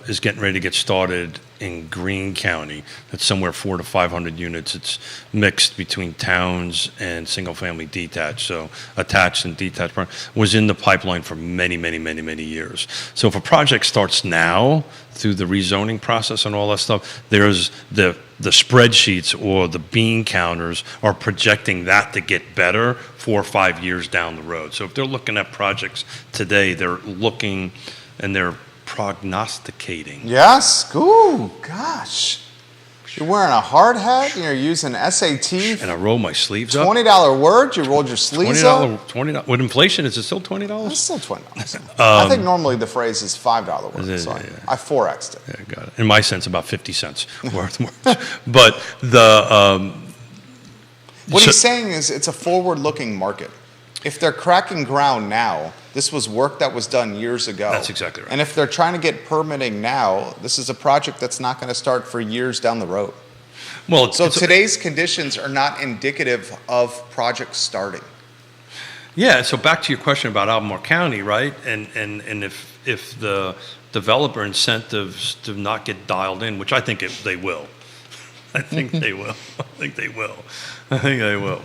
[SPEAKER 2] is getting ready to get started in Greene County. That's somewhere 400 to 500 units. It's mixed between towns and single-family detached. So attached and detached was in the pipeline for many, many, many, many years. So if a project starts now through the rezoning process and all that stuff, there's the spreadsheets or the bean counters are projecting that to get better 4 or 5 years down the road. So if they're looking at projects today, they're looking and they're prognosticating.
[SPEAKER 1] Yes? Ooh, gosh. You're wearing a hard hat and you're using SAT.
[SPEAKER 2] And I roll my sleeves up.
[SPEAKER 1] $20 word, you rolled your sleeves up.
[SPEAKER 2] $20. With inflation, is it still $20?
[SPEAKER 1] It's still $20. I think normally the phrase is $5 word.
[SPEAKER 2] it?
[SPEAKER 1] So
[SPEAKER 2] Yeah.
[SPEAKER 1] I 4x'd it.
[SPEAKER 2] Yeah, got it. In my sense, about 50 cents worth. But the
[SPEAKER 1] What
[SPEAKER 2] so-
[SPEAKER 1] he's saying is it's a forward-looking market. If they're cracking ground now, this was work that was done years ago.
[SPEAKER 2] That's exactly right.
[SPEAKER 1] And if they're trying to get permitting now, this is a project that's not going to start for years down the road.
[SPEAKER 2] well,
[SPEAKER 1] So today's conditions are not indicative of projects starting.
[SPEAKER 2] yeah. So back to your question about Albemarle County, right? And if the developer incentives do not get dialed in, which I think they will. I think they will. I think they will. I think they will.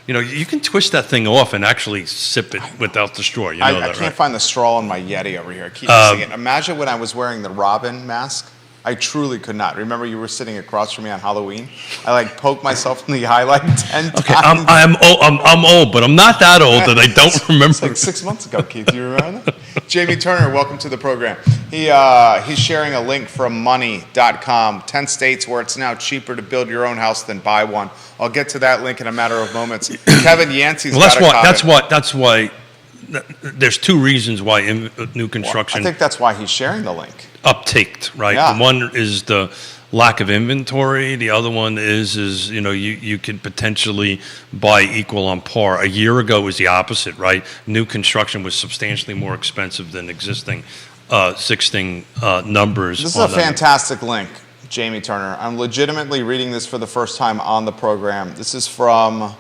[SPEAKER 2] You know, you can twist that thing off and actually sip it without the straw. You know
[SPEAKER 1] I
[SPEAKER 2] that,
[SPEAKER 1] can't
[SPEAKER 2] right?
[SPEAKER 1] find the straw in my Yeti over here. I keep missing it. Imagine when I was wearing the Robin mask. I truly could not. Remember you were sitting across from me on Halloween? I like poked myself in the eye like 10
[SPEAKER 2] Okay,
[SPEAKER 1] times.
[SPEAKER 2] I'm old, but I'm not that old that I don't remember.
[SPEAKER 1] It's like 6 months ago, Keith. Do you remember that? Jamie Turner, welcome to the program. He's sharing a link from money.com, 10 states where it's now cheaper to build your own house than buy one. I'll get to that link in a matter of moments. Kevin Yancey's
[SPEAKER 2] Well,
[SPEAKER 1] got a comment.
[SPEAKER 2] that's why. There's two reasons why new construction
[SPEAKER 1] I think that's why he's sharing the link.
[SPEAKER 2] uptaked, right?
[SPEAKER 1] Yeah.
[SPEAKER 2] One is the lack of inventory. The other one is you know you could potentially buy equal on par. A year ago was the opposite, right? New construction was substantially more expensive than existing numbers.
[SPEAKER 1] This is
[SPEAKER 2] on
[SPEAKER 1] a
[SPEAKER 2] them.
[SPEAKER 1] fantastic link, Jamie Turner. I'm legitimately reading this for the first time on the program. This is from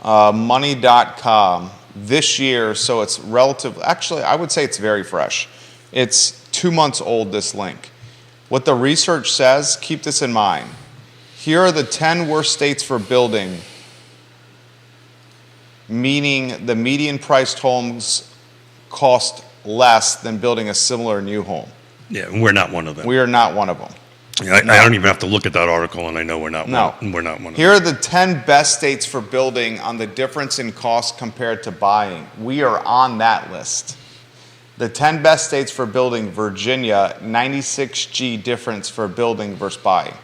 [SPEAKER 1] money.com this year, so it's actually, I would say it's very fresh. It's 2 months old, this link. What the research says, keep this in mind. Here are the 10 worst states for building, meaning the median priced homes cost less than building a similar new home.
[SPEAKER 2] Yeah, and we're not one of them.
[SPEAKER 1] We are not one of them.
[SPEAKER 2] I don't even have to look at that article, and I know we're not.
[SPEAKER 1] No.
[SPEAKER 2] We're not one of
[SPEAKER 1] Here are the 10 best states for building on the difference in cost compared to buying. We are on that list. The 10 best states for building: Virginia, 96G difference for building versus buying.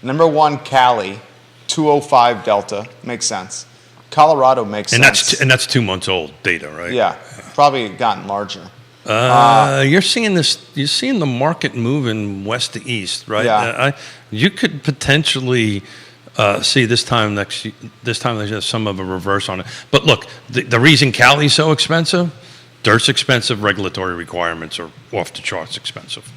[SPEAKER 1] Number 1, Cali, 205 delta, makes sense. Colorado makes
[SPEAKER 2] them.
[SPEAKER 1] sense.
[SPEAKER 2] And that's 2 months old data, right?
[SPEAKER 1] Yeah, probably gotten larger.
[SPEAKER 2] You're seeing this. You're seeing the market moving west to east, right?
[SPEAKER 1] Yeah.
[SPEAKER 2] You could potentially see this time next year some of a reverse on it. But look, the reason Cali's so expensive, dirt's expensive. Regulatory requirements are off the charts expensive.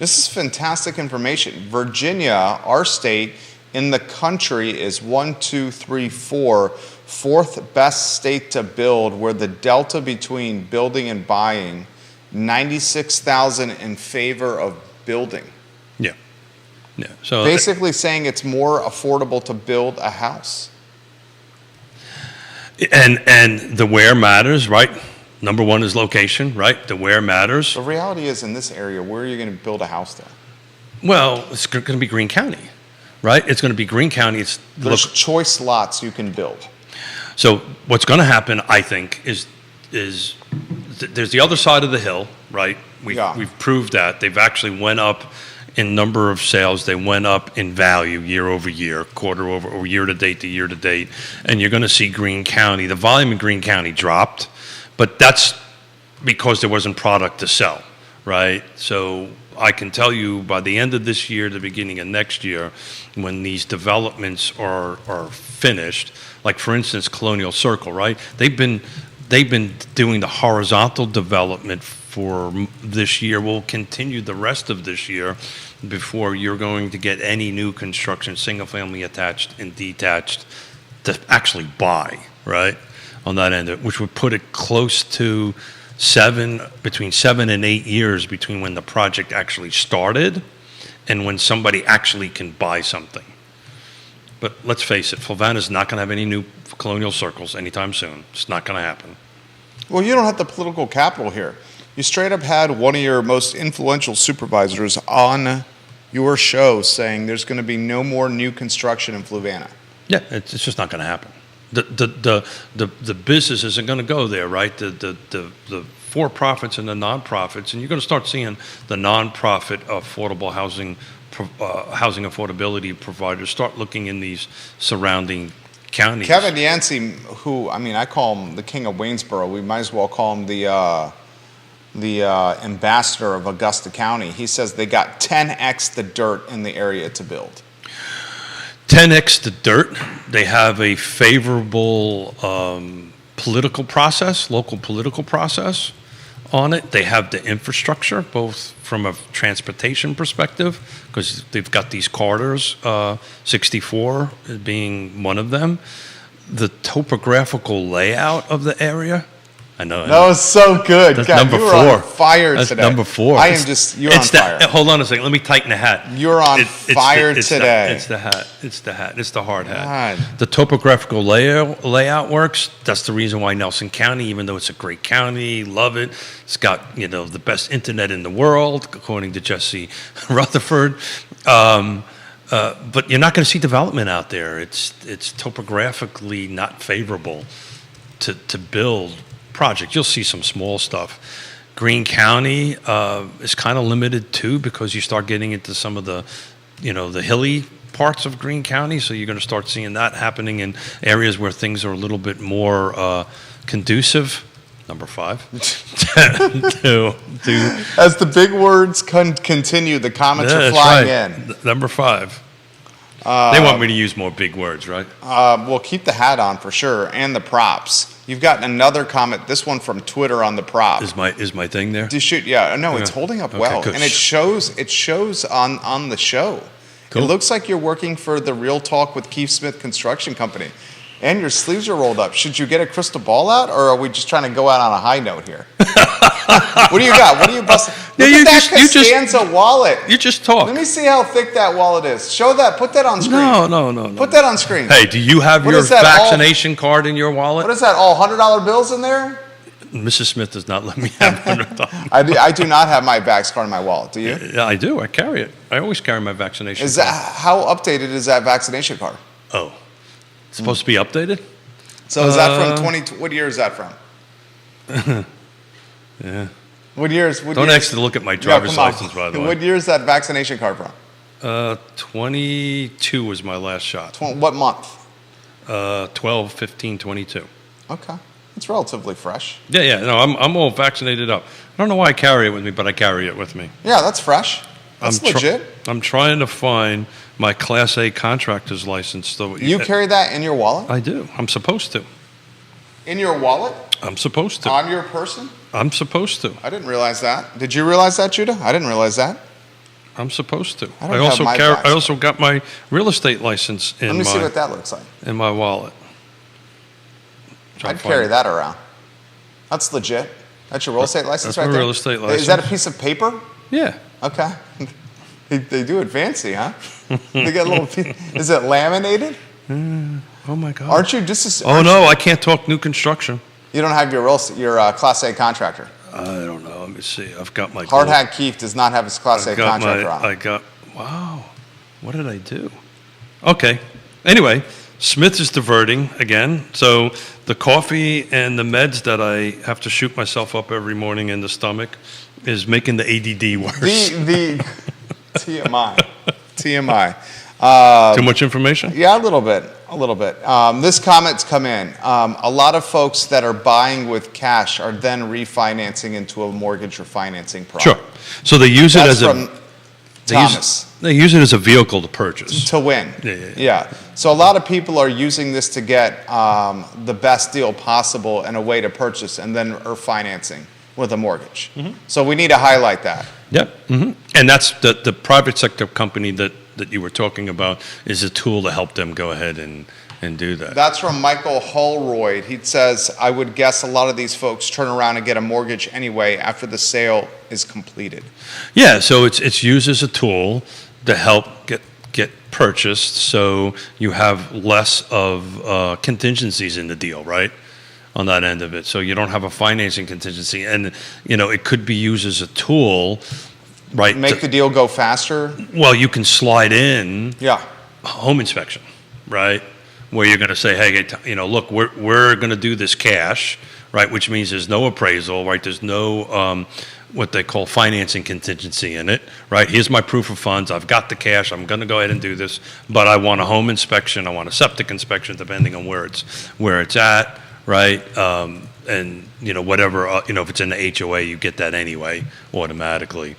[SPEAKER 1] This is fantastic information. Virginia, our state in the country, is 1, 2, 3, 4 fourth best state to build, where the delta between building and buying, 96,000 in favor of building.
[SPEAKER 2] Yeah. Yeah. So
[SPEAKER 1] Basically saying it's more affordable to build a house.
[SPEAKER 2] and the where matters, right? Number one is location, right? The where matters.
[SPEAKER 1] The reality is, in this area, where are you going to build a house there?
[SPEAKER 2] Well, it's going to be Greene County, right? It's going to be Greene County.
[SPEAKER 1] There's choice lots you can build.
[SPEAKER 2] So what's going to happen, I think, is there's the other side of the hill, right? We've proved that. They've actually went up in number of sales. They went up in value year over year, quarter over, or year to date to year to date. And you're going to see Greene County, the volume in Greene County dropped, but that's because there wasn't product to sell, right? So I can tell you by the end of this year, the beginning of next year, when these developments are finished, like for instance, Colonial Circle, right? They've been doing the horizontal development for this year. Will continue the rest of this year before you're going to get any new construction, single family attached and detached, to actually buy, right? On that end, which would put it close to between 7 and 8 years between when the project actually started and when somebody actually can buy something. But let's face it, Fluvanna's not going to have any new Colonial Circles anytime soon. It's not going to happen.
[SPEAKER 1] Well, you don't have the political capital here. You straight up had one of your most influential supervisors on your show saying there's going to be no more new construction in Fluvanna.
[SPEAKER 2] Yeah, it's just not going to happen. The business isn't going to go there, right? The for-profits and the non-profits, and you're going to start seeing the non-profit affordable housing affordability providers start looking in these surrounding counties.
[SPEAKER 1] Kevin Yancey, who, I mean, I call him the king of Waynesboro. We might as well call him the ambassador of Augusta County. He says they got 10x the dirt in the area to build.
[SPEAKER 2] 10x the dirt. They have a favorable political process, local political process on it. They have the infrastructure, both from a transportation perspective, because they've got these corridors, 64 being one of them. The topographical layout of the area. I know.
[SPEAKER 1] That was so good.
[SPEAKER 2] That's
[SPEAKER 1] God,
[SPEAKER 2] number
[SPEAKER 1] you were
[SPEAKER 2] 4.
[SPEAKER 1] on fire
[SPEAKER 2] That's
[SPEAKER 1] today.
[SPEAKER 2] number 4.
[SPEAKER 1] I am just, you're on fire.
[SPEAKER 2] Hold on a second. Let me tighten the hat.
[SPEAKER 1] You're on fire today.
[SPEAKER 2] It's the hat. It's the hat. It's the hard hat.
[SPEAKER 1] God.
[SPEAKER 2] The topographical layout works. That's the reason why Nelson County, even though it's a great county, love it. It's got, the best internet in the world, according to Jesse Rutherford. But you're not going to see development out there. It's topographically not favorable to build project. You'll see some small stuff. Greene County is kind of limited too, because you start getting into some of the, the hilly parts of Greene County. So you're going to start seeing that happening in areas where things are a little bit more conducive. Number 5.
[SPEAKER 1] As the big words continue, the comments are flying in.
[SPEAKER 2] Number 5. They want me to use more big words, right?
[SPEAKER 1] We'll keep the hat on for sure, and the props. You've gotten another comment, this one from Twitter on the prop.
[SPEAKER 2] Is my thing there?
[SPEAKER 1] Yeah, no, it's holding up well.
[SPEAKER 2] Good.
[SPEAKER 1] And it shows on the show.
[SPEAKER 2] Cool.
[SPEAKER 1] It looks like you're working for the Real Talk with Keith Smith Construction Company. And your sleeves are rolled up. Should you get a crystal ball out, or are we just trying to go out on a high note here? What do you got? What are you busting? Look at that Costanza wallet.
[SPEAKER 2] You just talk.
[SPEAKER 1] Let me see how thick that wallet is. Show that. Put that on screen.
[SPEAKER 2] No.
[SPEAKER 1] Put that on screen.
[SPEAKER 2] Hey, do you have
[SPEAKER 1] What
[SPEAKER 2] your
[SPEAKER 1] is that,
[SPEAKER 2] vaccination card in your wallet?
[SPEAKER 1] What is that, all $100 bills in there?
[SPEAKER 2] Mrs. Smith does not let me have $100.
[SPEAKER 1] I do not have my Vax card in my wallet. Do you?
[SPEAKER 2] Yeah, I do. I carry it. I always carry my vaccination
[SPEAKER 1] Is
[SPEAKER 2] card.
[SPEAKER 1] that how updated is that vaccination card?
[SPEAKER 2] Oh. It's supposed to be updated?
[SPEAKER 1] So is that from 20? What year is that from?
[SPEAKER 2] Yeah.
[SPEAKER 1] What years?
[SPEAKER 2] Don't actually look at my driver's license, by the way.
[SPEAKER 1] What year is that vaccination card from?
[SPEAKER 2] 22 was my last shot.
[SPEAKER 1] What month?
[SPEAKER 2] 12, 15, 22.
[SPEAKER 1] Okay, it's relatively fresh.
[SPEAKER 2] Yeah. No, I'm all vaccinated up. I don't know why I carry it with me, but I carry it with me.
[SPEAKER 1] Yeah, that's fresh. That's legit.
[SPEAKER 2] I'm trying to find my Class A contractor's license. So
[SPEAKER 1] You carry that in your wallet?
[SPEAKER 2] I do. I'm supposed to.
[SPEAKER 1] In your wallet?
[SPEAKER 2] I'm supposed to.
[SPEAKER 1] On your person?
[SPEAKER 2] I'm supposed to.
[SPEAKER 1] I didn't realize that. Did you realize that, Judah? I didn't realize that.
[SPEAKER 2] I'm supposed to.
[SPEAKER 1] I don't have my
[SPEAKER 2] I also got my real estate license in
[SPEAKER 1] Let me see what that looks like.
[SPEAKER 2] in my wallet. Trying
[SPEAKER 1] I'd
[SPEAKER 2] to find
[SPEAKER 1] carry
[SPEAKER 2] it.
[SPEAKER 1] that around. That's legit. That's your real estate license
[SPEAKER 2] That's
[SPEAKER 1] right
[SPEAKER 2] my
[SPEAKER 1] there?
[SPEAKER 2] real estate
[SPEAKER 1] Is that a
[SPEAKER 2] license.
[SPEAKER 1] piece of paper?
[SPEAKER 2] Yeah.
[SPEAKER 1] Okay. They do it fancy, huh? They get a little piece. Is it laminated?
[SPEAKER 2] Oh my God.
[SPEAKER 1] Aren't you just?
[SPEAKER 2] Oh no, I can't talk new construction.
[SPEAKER 1] You don't have your Class A contractor.
[SPEAKER 2] I don't know. Let me see. I've got my
[SPEAKER 1] Hard Hat Keith does not have his Class A
[SPEAKER 2] I've got
[SPEAKER 1] contractor on.
[SPEAKER 2] Wow. What did I do? Okay. Anyway, Smith is diverting again. So the coffee and the meds that I have to shoot myself up every morning in the stomach is making the ADD worse.
[SPEAKER 1] The TMI.
[SPEAKER 2] Too much information?
[SPEAKER 1] Yeah, a little bit. This comment's come in. A lot of folks that are buying with cash are then refinancing into a mortgage or financing product.
[SPEAKER 2] Sure. So they use it
[SPEAKER 1] That's
[SPEAKER 2] as
[SPEAKER 1] from Thomas.
[SPEAKER 2] They use it as a vehicle to purchase.
[SPEAKER 1] To win.
[SPEAKER 2] Yeah.
[SPEAKER 1] So a lot of people are using this to get the best deal possible and a way to purchase, and then are financing with a mortgage. So we need to highlight that.
[SPEAKER 2] Yep. And that's the private sector company that you were talking about is a tool to help them go ahead and do that.
[SPEAKER 1] That's from Michael Holroyd. He says, I would guess a lot of these folks turn around and get a mortgage anyway after the sale is completed.
[SPEAKER 2] Yeah, so it's used as a tool to help get purchased, so you have less of contingencies in the deal, right? On that end of it, so you don't have a financing contingency, and it could be used as a tool, right?
[SPEAKER 1] Make the deal go faster.
[SPEAKER 2] Well, you can slide in
[SPEAKER 1] Yeah.
[SPEAKER 2] home inspection, right? Where you're going to say, hey, look, we're going to do this cash, right? Which means there's no appraisal, right? There's no what they call financing contingency in it, right? Here's my proof of funds. I've got the cash. I'm going to go ahead and do this, but I want a home inspection. I want a septic inspection, depending on where it's at, right? And whatever, if it's in the HOA, you get that anyway automatically.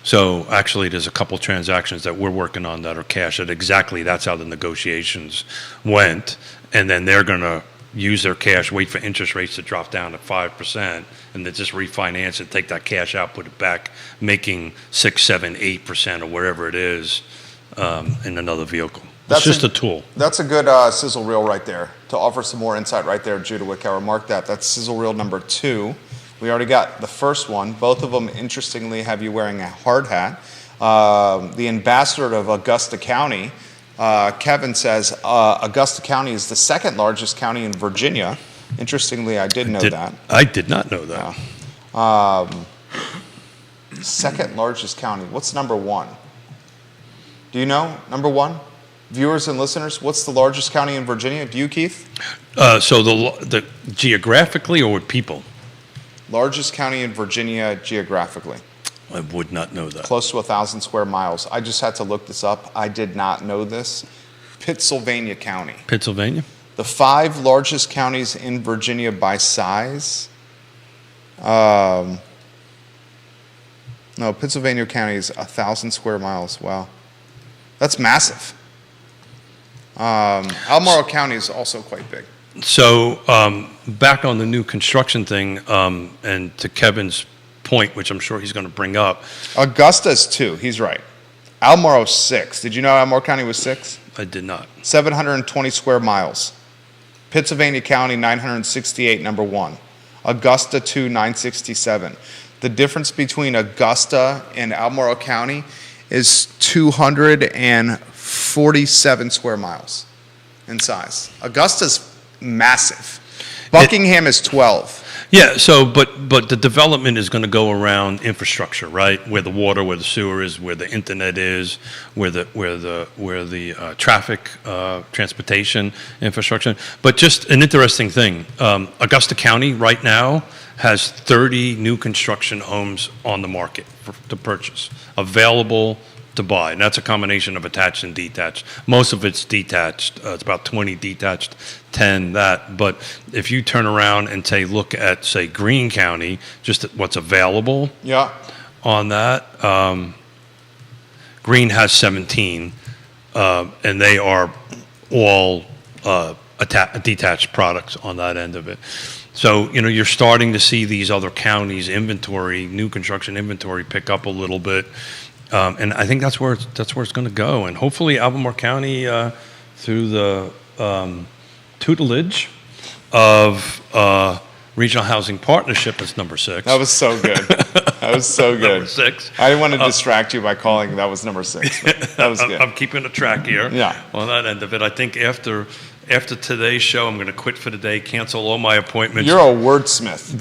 [SPEAKER 2] So actually, there's a couple transactions that we're working on that are cash. That's how the negotiations went, and then they're going to use their cash, wait for interest rates to drop down to 5%, and then just refinance it, take that cash out, put it back, making 6, 7, 8% or wherever it is in another vehicle. It's just a tool.
[SPEAKER 1] That's a good sizzle reel right there. To offer some more insight right there, Judah Wickower, mark that. That's sizzle reel number 2. We already got the first one. Both of them, interestingly, have you wearing a hard hat. The ambassador of Augusta County, Kevin says, Augusta County is the second largest county in Virginia. Interestingly, I did know that.
[SPEAKER 2] I did not know that.
[SPEAKER 1] Second largest county. What's number 1? Do you know number 1? Viewers and listeners, what's the largest county in Virginia? Do you, Keith?
[SPEAKER 2] So the geographically or with people?
[SPEAKER 1] Largest county in Virginia geographically.
[SPEAKER 2] I would not know that.
[SPEAKER 1] Close to 1,000 square miles. I just had to look this up. I did not know this. Pittsylvania County.
[SPEAKER 2] Pennsylvania?
[SPEAKER 1] The 5 largest counties in Virginia by size. No, Pittsylvania County is 1,000 square miles. Wow. That's massive. Albemarle County is also quite big.
[SPEAKER 2] So back on the new construction thing, and to Kevin's point, which I'm sure he's going to bring up.
[SPEAKER 1] Augusta's 2. He's right. Albemarle's 6. Did you know Albemarle County was 6?
[SPEAKER 2] I did not.
[SPEAKER 1] 720 square miles. Pittsylvania County, 968, number 1. Augusta 2, 967. The difference between Augusta and Albemarle County is 247 square miles in size. Augusta's massive. Buckingham is 12.
[SPEAKER 2] Yeah. So, but the development is going to go around infrastructure, right? Where the water, where the sewer is, where the internet is, where the traffic, transportation infrastructure. But just an interesting thing: Augusta County right now has 30 new construction homes on the market to purchase, available to buy, and that's a combination of attached and detached. Most of it's detached. It's about 20 detached, 10 that. But if you turn around and look at, say, Greene County, just what's available on that, Greene has 17, and they are all detached products on that end of it. So, you're starting to see these other counties' inventory, new construction inventory, pick up a little bit. And I think that's where it's going to go. And hopefully Albemarle County, through the tutelage of Regional Housing Partnership is number 6.
[SPEAKER 1] That was so good. That was so good.
[SPEAKER 2] Number 6.
[SPEAKER 1] I didn't want to distract you by calling that was number 6. But that was good.
[SPEAKER 2] I'm keeping a track here.
[SPEAKER 1] Yeah.
[SPEAKER 2] On that end of it, I think after today's show, I'm going to quit for the day, cancel all my appointments.
[SPEAKER 1] You're a wordsmith.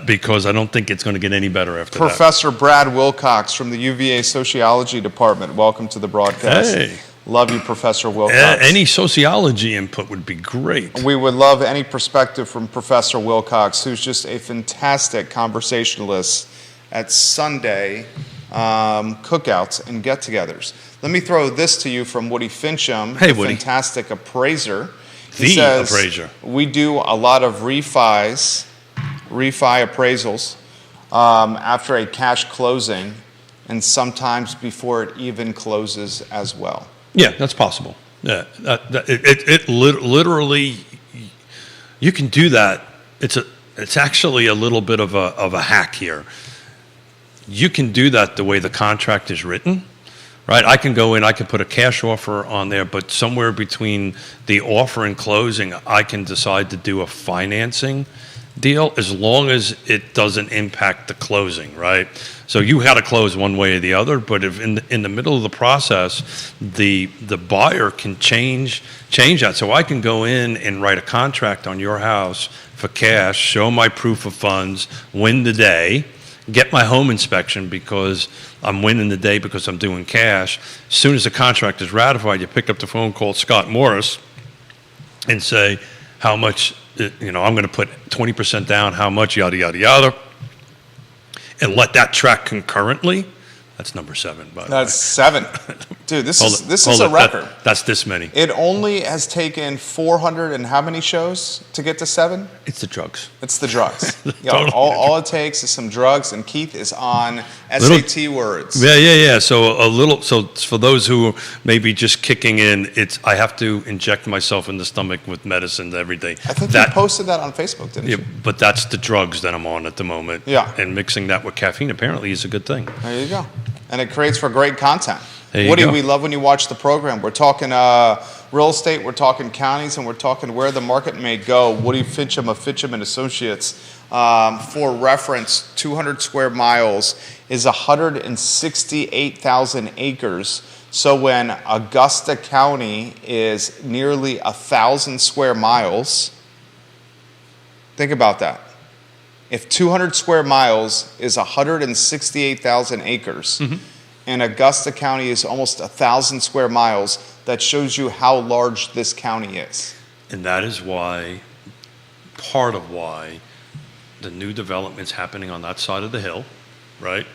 [SPEAKER 2] Because I don't think it's going to get any better after
[SPEAKER 1] Professor Brad Wilcox from the UVA Sociology Department. Welcome to the broadcast.
[SPEAKER 2] Hey.
[SPEAKER 1] Love you, Professor Wilcox.
[SPEAKER 2] that. Any sociology input would be great.
[SPEAKER 1] We would love any perspective from Professor Wilcox, who's just a fantastic conversationalist at Sunday cookouts and get-togethers. Let me throw this to you from Woody Fincham,
[SPEAKER 2] Hey,
[SPEAKER 1] a
[SPEAKER 2] Woody.
[SPEAKER 1] fantastic appraiser. He
[SPEAKER 2] The
[SPEAKER 1] says,
[SPEAKER 2] appraiser.
[SPEAKER 1] we do a lot of refi appraisals after a cash closing and sometimes before it even closes as well.
[SPEAKER 2] Yeah, that's possible. Yeah, literally, you can do that. It's actually a little bit of a hack here. You can do that the way the contract is written, right? I can go in, I can put a cash offer on there, but somewhere between the offer and closing, I can decide to do a financing deal as long as it doesn't impact the closing, right? So you had to close one way or the other, but if in the middle of the process, the buyer can change that. So I can go in and write a contract on your house for cash, show my proof of funds, win the day, get my home inspection because I'm winning the day because I'm doing cash. As soon as the contract is ratified, you pick up the phone, call Scott Morris, and say how much. I'm going to put 20% down, how much, yada, yada, yada, and let that track concurrently. That's number 7, by the way.
[SPEAKER 1] That's 7. Dude, this is a
[SPEAKER 2] Hold it.
[SPEAKER 1] record.
[SPEAKER 2] That's this many.
[SPEAKER 1] It only has taken 400 and how many shows to get to 7?
[SPEAKER 2] It's the drugs.
[SPEAKER 1] It's the drugs.
[SPEAKER 2] Totally.
[SPEAKER 1] All it takes is some drugs, and Keith is on SAT words.
[SPEAKER 2] Yeah. So for those who may be just kicking in, I have to inject myself in the stomach with medicine every day.
[SPEAKER 1] I think you posted that on Facebook, didn't
[SPEAKER 2] Yeah,
[SPEAKER 1] you?
[SPEAKER 2] but that's the drugs that I'm on at the moment.
[SPEAKER 1] Yeah.
[SPEAKER 2] And mixing that with caffeine apparently is a good thing.
[SPEAKER 1] There you go. And it creates for great content.
[SPEAKER 2] There you
[SPEAKER 1] Woody,
[SPEAKER 2] go.
[SPEAKER 1] we love when you watch the program. We're talking real estate, we're talking counties, and we're talking where the market may go. Woody Fincham of Fincham and Associates. For reference, 200 square miles is 168,000 acres. So when Augusta County is nearly 1,000 square miles, think about that. If 200 square miles is 168,000 acres, and Augusta County is almost 1,000 square miles, that shows you how large this county is.
[SPEAKER 2] And that is part of why the new development's happening on that side of the hill, right?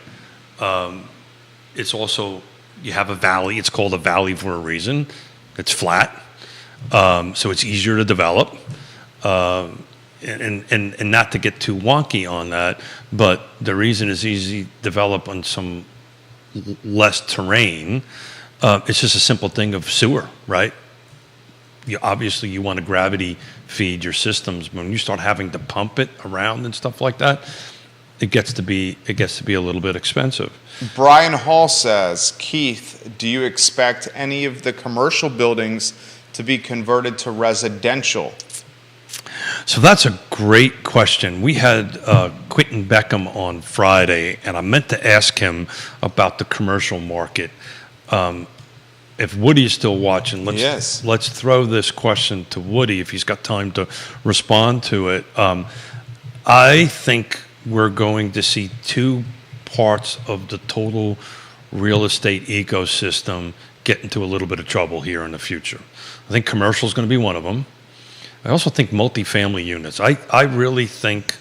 [SPEAKER 2] It's also, you have a valley. It's called a valley for a reason. It's flat, so it's easier to develop. And not to get too wonky on that, but the reason it's easy to develop on some less terrain, it's just a simple thing of sewer, right? Obviously you want to gravity feed your systems. When you start having to pump it around and stuff like that, it gets to be a little bit expensive.
[SPEAKER 1] Brian Hall says, Keith, do you expect any of the commercial buildings to be converted to residential?
[SPEAKER 2] So that's a great question. We had Quentin Beckham on Friday, and I meant to ask him about the commercial market. If Woody is still watching, let's throw this question to Woody if he's got time to respond to it. I think we're going to see 2 parts of the total real estate ecosystem get into a little bit of trouble here in the future. I think commercial is going to be one of them. I also think multifamily units. I really think,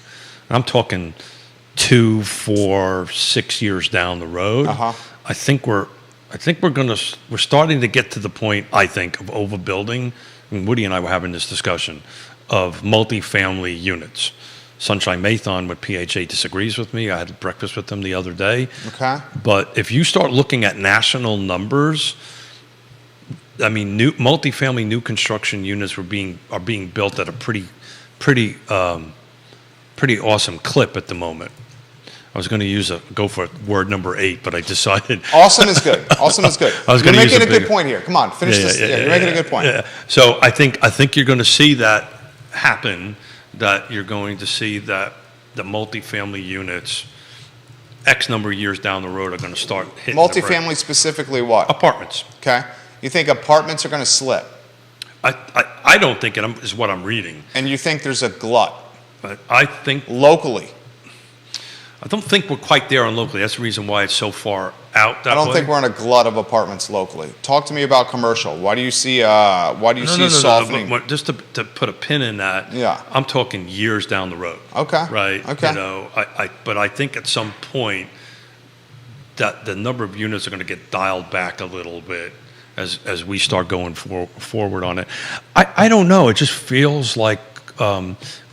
[SPEAKER 2] I'm talking 2, 4, 6 years down the road. I think we're starting to get to the point, I think, of overbuilding. And Woody and I were having this discussion of multifamily units. Sunshine Mathon with PHA disagrees with me. I had breakfast with them the other day.
[SPEAKER 1] Okay.
[SPEAKER 2] But if you start looking at national numbers, I mean, multifamily new construction units are being built at a pretty awesome clip at the moment. I was going to go for word number 8, but I decided
[SPEAKER 1] Awesome is good. Awesome is good.
[SPEAKER 2] I was
[SPEAKER 1] You're
[SPEAKER 2] going to
[SPEAKER 1] making a good point here. Come on, finish this. You're making a good point.
[SPEAKER 2] Yeah. So I think you're going to see that happen that you're going to see that the multifamily units, X number of years down the road, are going to start hitting the brake.
[SPEAKER 1] Multifamily specifically what?
[SPEAKER 2] Apartments.
[SPEAKER 1] Okay. You think apartments are going to slip,
[SPEAKER 2] I don't think it is what I'm reading,
[SPEAKER 1] and you think there's a glut
[SPEAKER 2] but I think
[SPEAKER 1] locally.
[SPEAKER 2] I don't think we're quite there on locally. That's the reason why it's so far out that
[SPEAKER 1] I don't
[SPEAKER 2] way.
[SPEAKER 1] think we're in a glut of apartments locally. Talk to me about commercial. Why do you see softening?
[SPEAKER 2] But just to put a pin in that,
[SPEAKER 1] Yeah.
[SPEAKER 2] I'm talking years down the road.
[SPEAKER 1] Okay.
[SPEAKER 2] Right.
[SPEAKER 1] Okay.
[SPEAKER 2] You know, but I think at some point that the number of units are going to get dialed back a little bit as we start going forward on it. I don't know. It just feels like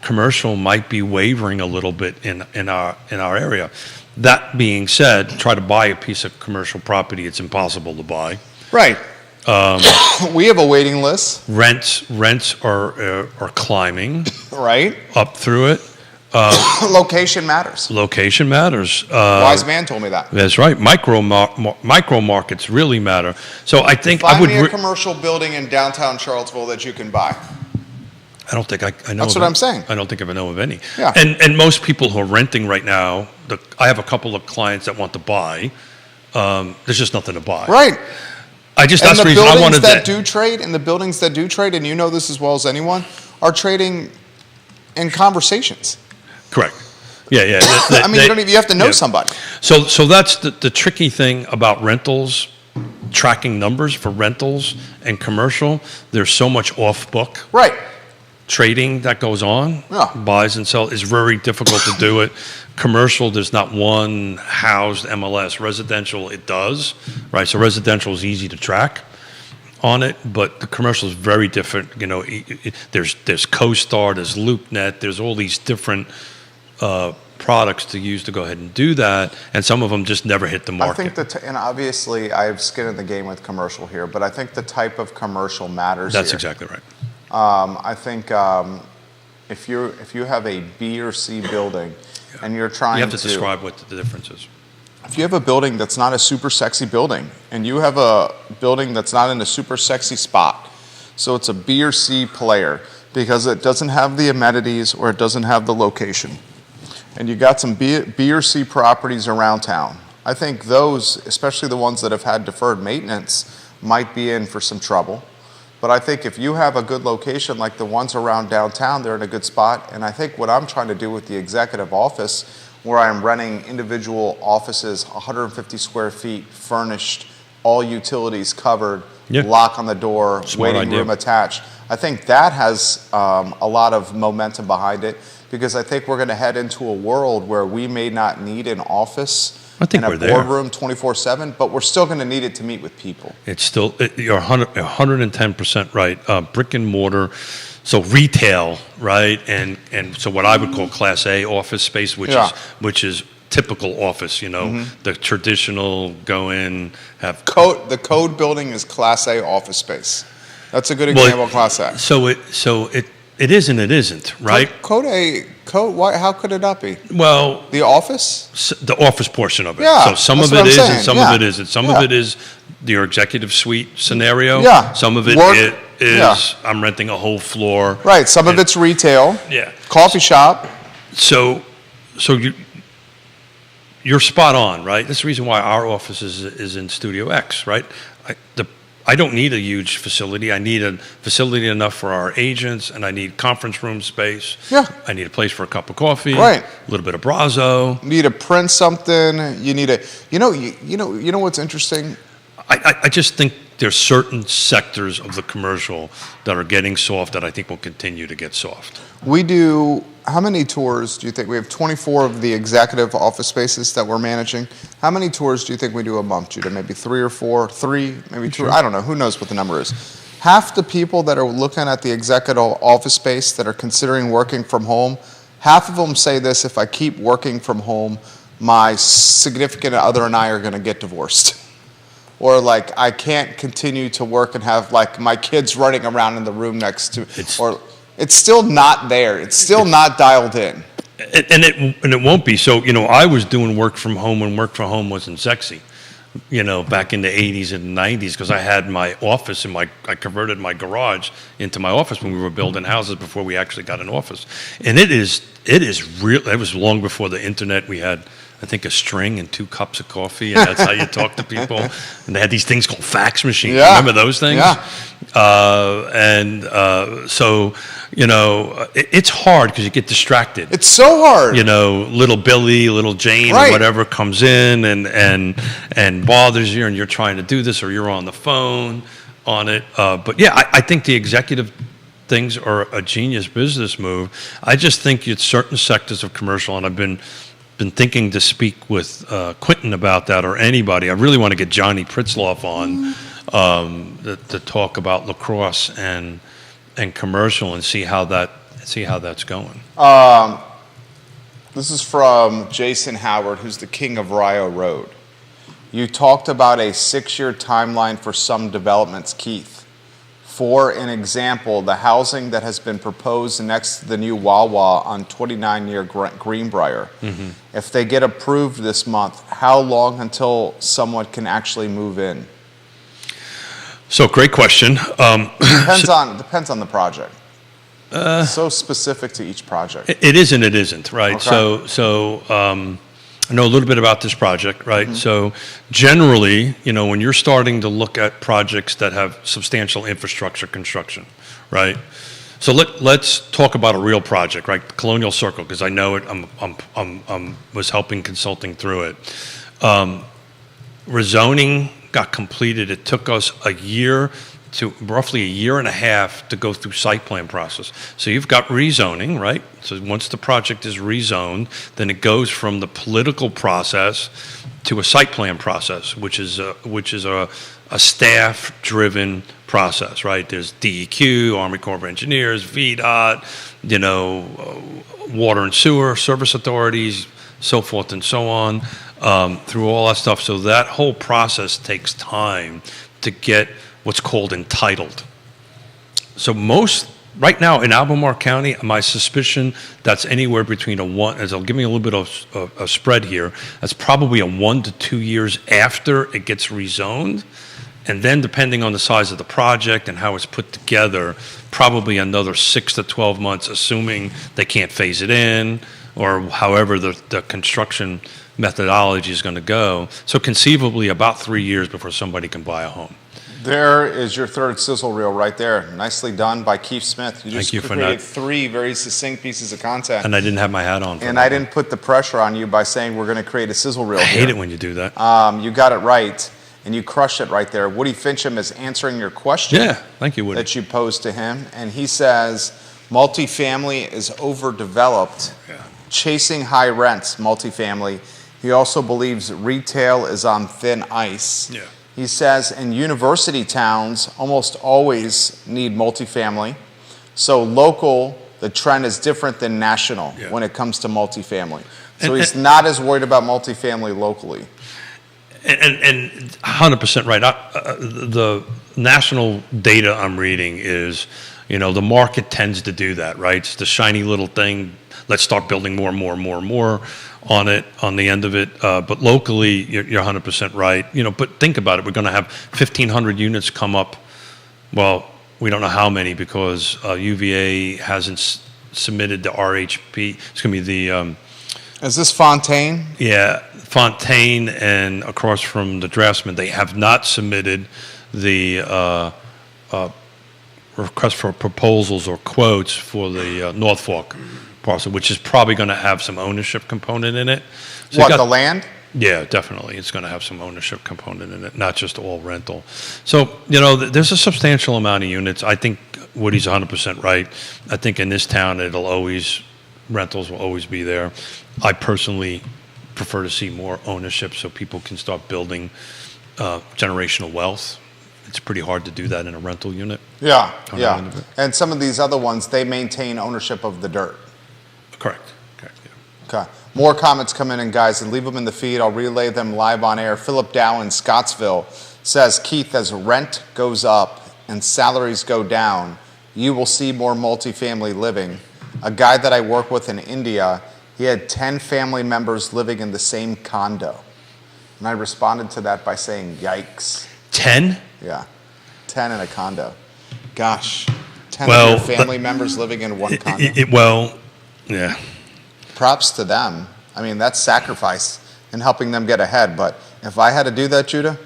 [SPEAKER 2] commercial might be wavering a little bit in our area. That being said, try to buy a piece of commercial property, it's impossible to buy.
[SPEAKER 1] Right. We have a waiting list,
[SPEAKER 2] Rents are climbing
[SPEAKER 1] right?
[SPEAKER 2] up through it.
[SPEAKER 1] Location matters.
[SPEAKER 2] Location matters.
[SPEAKER 1] Wise man told me that.
[SPEAKER 2] That's right. Micro markets really matter. So I think I
[SPEAKER 1] Find
[SPEAKER 2] would.
[SPEAKER 1] me a commercial building in downtown Charlottesville that you can buy.
[SPEAKER 2] I don't think I know.
[SPEAKER 1] That's
[SPEAKER 2] of
[SPEAKER 1] what
[SPEAKER 2] it.
[SPEAKER 1] I'm saying.
[SPEAKER 2] I don't think I know of any.
[SPEAKER 1] Yeah.
[SPEAKER 2] And most people who are renting right now, I have a couple of clients that want to buy. There's just nothing to buy.
[SPEAKER 1] Right.
[SPEAKER 2] That's
[SPEAKER 1] And
[SPEAKER 2] the
[SPEAKER 1] the
[SPEAKER 2] reason I
[SPEAKER 1] buildings
[SPEAKER 2] wanted
[SPEAKER 1] that do trade, and the buildings that do trade, and you know this as well as anyone, are trading in conversations.
[SPEAKER 2] Correct. Yeah.
[SPEAKER 1] I mean, you have to know somebody.
[SPEAKER 2] So that's the tricky thing about rentals, tracking numbers for rentals and commercial. There's so much off book
[SPEAKER 1] Right.
[SPEAKER 2] trading that goes on.
[SPEAKER 1] Yeah.
[SPEAKER 2] Buys and sell is very difficult to do it. Commercial, there's not one housed MLS. Residential, it does, right? So residential is easy to track on it, but the commercial is very different. You know, there's CoStar, there's LoopNet, there's all these different products to use to go ahead and do that, and some of them just never hit the market.
[SPEAKER 1] I think and obviously I have skin in the game with commercial here, but I think the type of commercial matters.
[SPEAKER 2] That's
[SPEAKER 1] here.
[SPEAKER 2] exactly right.
[SPEAKER 1] I think if you have a B or C building, and you're trying
[SPEAKER 2] You have to describe what the difference is.
[SPEAKER 1] If you have a building that's not a super sexy building, and you have a building that's not in a super sexy spot, so it's a B or C player because it doesn't have the amenities or it doesn't have the location, and you got some B or C properties around town, I think those, especially the ones that have had deferred maintenance, might be in for some trouble. But I think if you have a good location like the ones around downtown, they're in a good spot. And I think what I'm trying to do with the executive office, where I'm renting individual offices, 150 square feet, furnished, all utilities covered,
[SPEAKER 2] Yeah.
[SPEAKER 1] lock on the door,
[SPEAKER 2] Smart
[SPEAKER 1] waiting
[SPEAKER 2] idea.
[SPEAKER 1] room attached. I think that has a lot of momentum behind it, because I think we're going to head into a world where we may not need an office
[SPEAKER 2] I think
[SPEAKER 1] and
[SPEAKER 2] we're
[SPEAKER 1] a
[SPEAKER 2] there.
[SPEAKER 1] boardroom 24/7, but we're still going to need it to meet with people.
[SPEAKER 2] It's still, you're 110% right. Brick and mortar, so retail, right? And so what I would call Class A office space, which is typical office. You know, the traditional go in, have
[SPEAKER 1] The code building is Class A office space. That's a good example of Class A.
[SPEAKER 2] So it is and it isn't, right?
[SPEAKER 1] Why, how could it not be?
[SPEAKER 2] Well,
[SPEAKER 1] The office?
[SPEAKER 2] the office portion of it.
[SPEAKER 1] Yeah,
[SPEAKER 2] So some
[SPEAKER 1] that's
[SPEAKER 2] of
[SPEAKER 1] what
[SPEAKER 2] it
[SPEAKER 1] I'm
[SPEAKER 2] is
[SPEAKER 1] saying.
[SPEAKER 2] and some
[SPEAKER 1] Yeah.
[SPEAKER 2] of it isn't. Some
[SPEAKER 1] Yeah.
[SPEAKER 2] of it is your executive suite scenario.
[SPEAKER 1] Yeah.
[SPEAKER 2] Some of it
[SPEAKER 1] Work-
[SPEAKER 2] is
[SPEAKER 1] yeah.
[SPEAKER 2] I'm renting a whole floor.
[SPEAKER 1] Right, some of it's retail,
[SPEAKER 2] Yeah.
[SPEAKER 1] coffee shop.
[SPEAKER 2] So you're spot on, right? That's the reason why our office is in Studio X, right? I don't need a huge facility. I need a facility enough for our agents, and I need conference room space.
[SPEAKER 1] Yeah.
[SPEAKER 2] I need a place for a cup of coffee.
[SPEAKER 1] Right.
[SPEAKER 2] A little bit of Brazo.
[SPEAKER 1] You need to print something, you need a, you know what's interesting?
[SPEAKER 2] I just think there's certain sectors of the commercial that are getting soft that I think will continue to get soft.
[SPEAKER 1] We do, how many tours do you think? We have 24 of the executive office spaces that we're managing. How many tours do you think we do a month, Judah? Maybe 3 or 4? 3, maybe 2? I don't know. Who knows what the number is? Half the people that are looking at the executive office space that are considering working from home, half of them say this: if I keep working from home, my significant other and I are going to get divorced. Or like, I can't continue to work and have like my kids running around in the room next to, it's still not there. It's still not dialed in.
[SPEAKER 2] And it won't be. So, I was doing work from home when work from home wasn't sexy. back in the 80s and 90s, because I had my office I converted my garage into my office when we were building houses before we actually got an office. And it is real. It was long before the internet. We had, I think, a string and 2 cups of coffee, and that's how you talk to people. And they had these things called fax machines.
[SPEAKER 1] Yeah.
[SPEAKER 2] Remember those things?
[SPEAKER 1] Yeah.
[SPEAKER 2] So, it's hard because you get distracted.
[SPEAKER 1] It's so hard.
[SPEAKER 2] Little Billy, little Jane,
[SPEAKER 1] Right.
[SPEAKER 2] or whatever comes in and bothers you, and you're trying to do this, or you're on the phone on it. But yeah, I think the executive things are a genius business move. I just think it's certain sectors of commercial, and I've been thinking to speak with Quentin about that, or anybody. I really want to get Johnny Pritzloff on to talk about lacrosse and commercial and see how that's going.
[SPEAKER 1] This is from Jason Howard, who's the king of Rio Road. You talked about a 6-year timeline for some developments, Keith. For an example, the housing that has been proposed next to the new Wawa on 29 near Greenbrier.
[SPEAKER 2] Mm-hmm.
[SPEAKER 1] If they get approved this month, how long until someone can actually move in?
[SPEAKER 2] So great question.
[SPEAKER 1] Depends on the project. So specific to each project.
[SPEAKER 2] It is and it isn't, right?
[SPEAKER 1] Okay.
[SPEAKER 2] So I know a little bit about this project, right? Mm-hmm. So generally, when you're starting to look at projects that have substantial infrastructure construction, right? So let's talk about a real project, right? Colonial Circle, because I know it. I'm was helping consulting through it. Rezoning got completed. It took us roughly a year and a half to go through site plan process. So you've got rezoning, right? So once the project is rezoned, then it goes from the political process to a site plan process, which is a staff-driven process, right? There's DEQ, Army Corps of Engineers, VDOT, water and sewer, service authorities, so forth and so on, through all that stuff. So that whole process takes time to get what's called entitled. So right now in Albemarle County, my suspicion that's anywhere between as I'll give me a little bit of a spread here, that's probably a 1 to 2 years after it gets rezoned. And then depending on the size of the project and how it's put together, probably another 6 to 12 months, assuming they can't phase it in or however the construction methodology is going to go. So conceivably about 3 years before somebody can buy a home.
[SPEAKER 1] There is your third sizzle reel right there. Nicely done by Keith Smith. You just
[SPEAKER 2] Thank you for
[SPEAKER 1] created
[SPEAKER 2] that.
[SPEAKER 1] 3 very succinct pieces of content.
[SPEAKER 2] And I didn't have my hat on.
[SPEAKER 1] And I didn't put the pressure on you by saying we're going to create a sizzle reel.
[SPEAKER 2] I hate it when you do that.
[SPEAKER 1] You got it right, and you crushed it right there. Woody Fincham is answering your question.
[SPEAKER 2] Yeah, thank you, Woody.
[SPEAKER 1] That you posed to him, and he says multifamily is overdeveloped, chasing high rents. Multifamily. He also believes retail is on thin ice.
[SPEAKER 2] Yeah.
[SPEAKER 1] He says in university towns almost always need multifamily. So local, the trend is different than national when it comes to multifamily. So he's not as worried about multifamily locally.
[SPEAKER 2] And 100% right. The national data I'm reading is, the market tends to do that, right? It's the shiny little thing. Let's start building more and more and more and more on it, on the end of it. But locally, you're 100% right. But think about it. We're going to have 1,500 units come up. Well, we don't know how many because UVA hasn't submitted the RHP. It's going to be the...
[SPEAKER 1] Is this Fontaine?
[SPEAKER 2] Yeah, Fontaine and across from the Draftsman, they have not submitted the request for proposals or quotes for the North Fork parcel, which is probably going to have some ownership component in it. So
[SPEAKER 1] the land?
[SPEAKER 2] Yeah, definitely. It's going to have some ownership component in it, not just all rental. So, there's a substantial amount of units. I think Woody's 100% right. I think in this town, rentals will always be there. I personally prefer to see more ownership so people can start building generational wealth. It's pretty hard to do that in a rental unit.
[SPEAKER 1] Yeah. And some of these other ones, they maintain ownership of the dirt.
[SPEAKER 2] Correct. Yeah.
[SPEAKER 1] Okay. More comments come in, guys, and leave them in the feed. I'll relay them live on air. Philip Dow in Scottsville says, Keith, as rent goes up and salaries go down, you will see more multifamily living. A guy that I work with in India, he had 10 family members living in the same condo. And I responded to that by saying, yikes.
[SPEAKER 2] 10?
[SPEAKER 1] Yeah. 10 in a condo. Gosh. 10
[SPEAKER 2] Well,
[SPEAKER 1] of your family members living in one condo.
[SPEAKER 2] Well, yeah.
[SPEAKER 1] Props to them. I mean, that's sacrifice in helping them get ahead. But if I had to do that, Judah,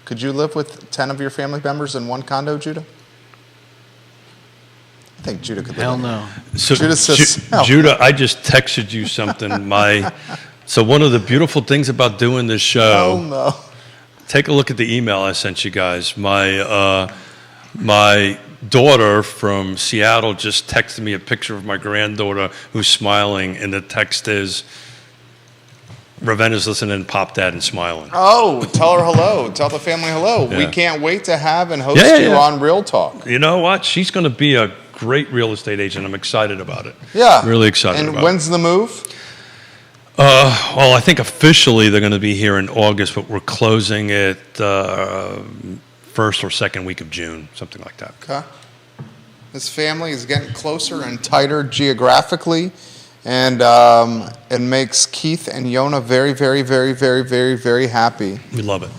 [SPEAKER 1] could you live with 10 of your family members in one condo, Judah? I think Judah could live
[SPEAKER 3] Hell
[SPEAKER 1] in
[SPEAKER 3] no.
[SPEAKER 2] So,
[SPEAKER 1] Judah says, "Hell."
[SPEAKER 2] Judah, I just texted you something. So one of the beautiful things about doing this show,
[SPEAKER 1] Oh, no.
[SPEAKER 2] take a look at the email I sent you guys. My daughter from Seattle just texted me a picture of my granddaughter who's smiling, and the text is, Ravenna's listening, Pop Dad, and smiling.
[SPEAKER 1] Oh, tell her hello. Tell the family hello. We
[SPEAKER 2] Yeah.
[SPEAKER 1] can't wait to have and host
[SPEAKER 2] Yeah,
[SPEAKER 1] you
[SPEAKER 2] yeah.
[SPEAKER 1] on Real Talk.
[SPEAKER 2] You know what? She's going to be a great real estate agent. I'm excited about it.
[SPEAKER 1] Yeah.
[SPEAKER 2] Really excited
[SPEAKER 1] And
[SPEAKER 2] about
[SPEAKER 1] when's the move?
[SPEAKER 2] Well, I think officially they're going to be here in August, but we're closing it first or second week of June, something like that.
[SPEAKER 1] Okay. This family is getting closer and tighter geographically, and it makes Keith and Yona very, very, very, very, very, very happy
[SPEAKER 2] We love it.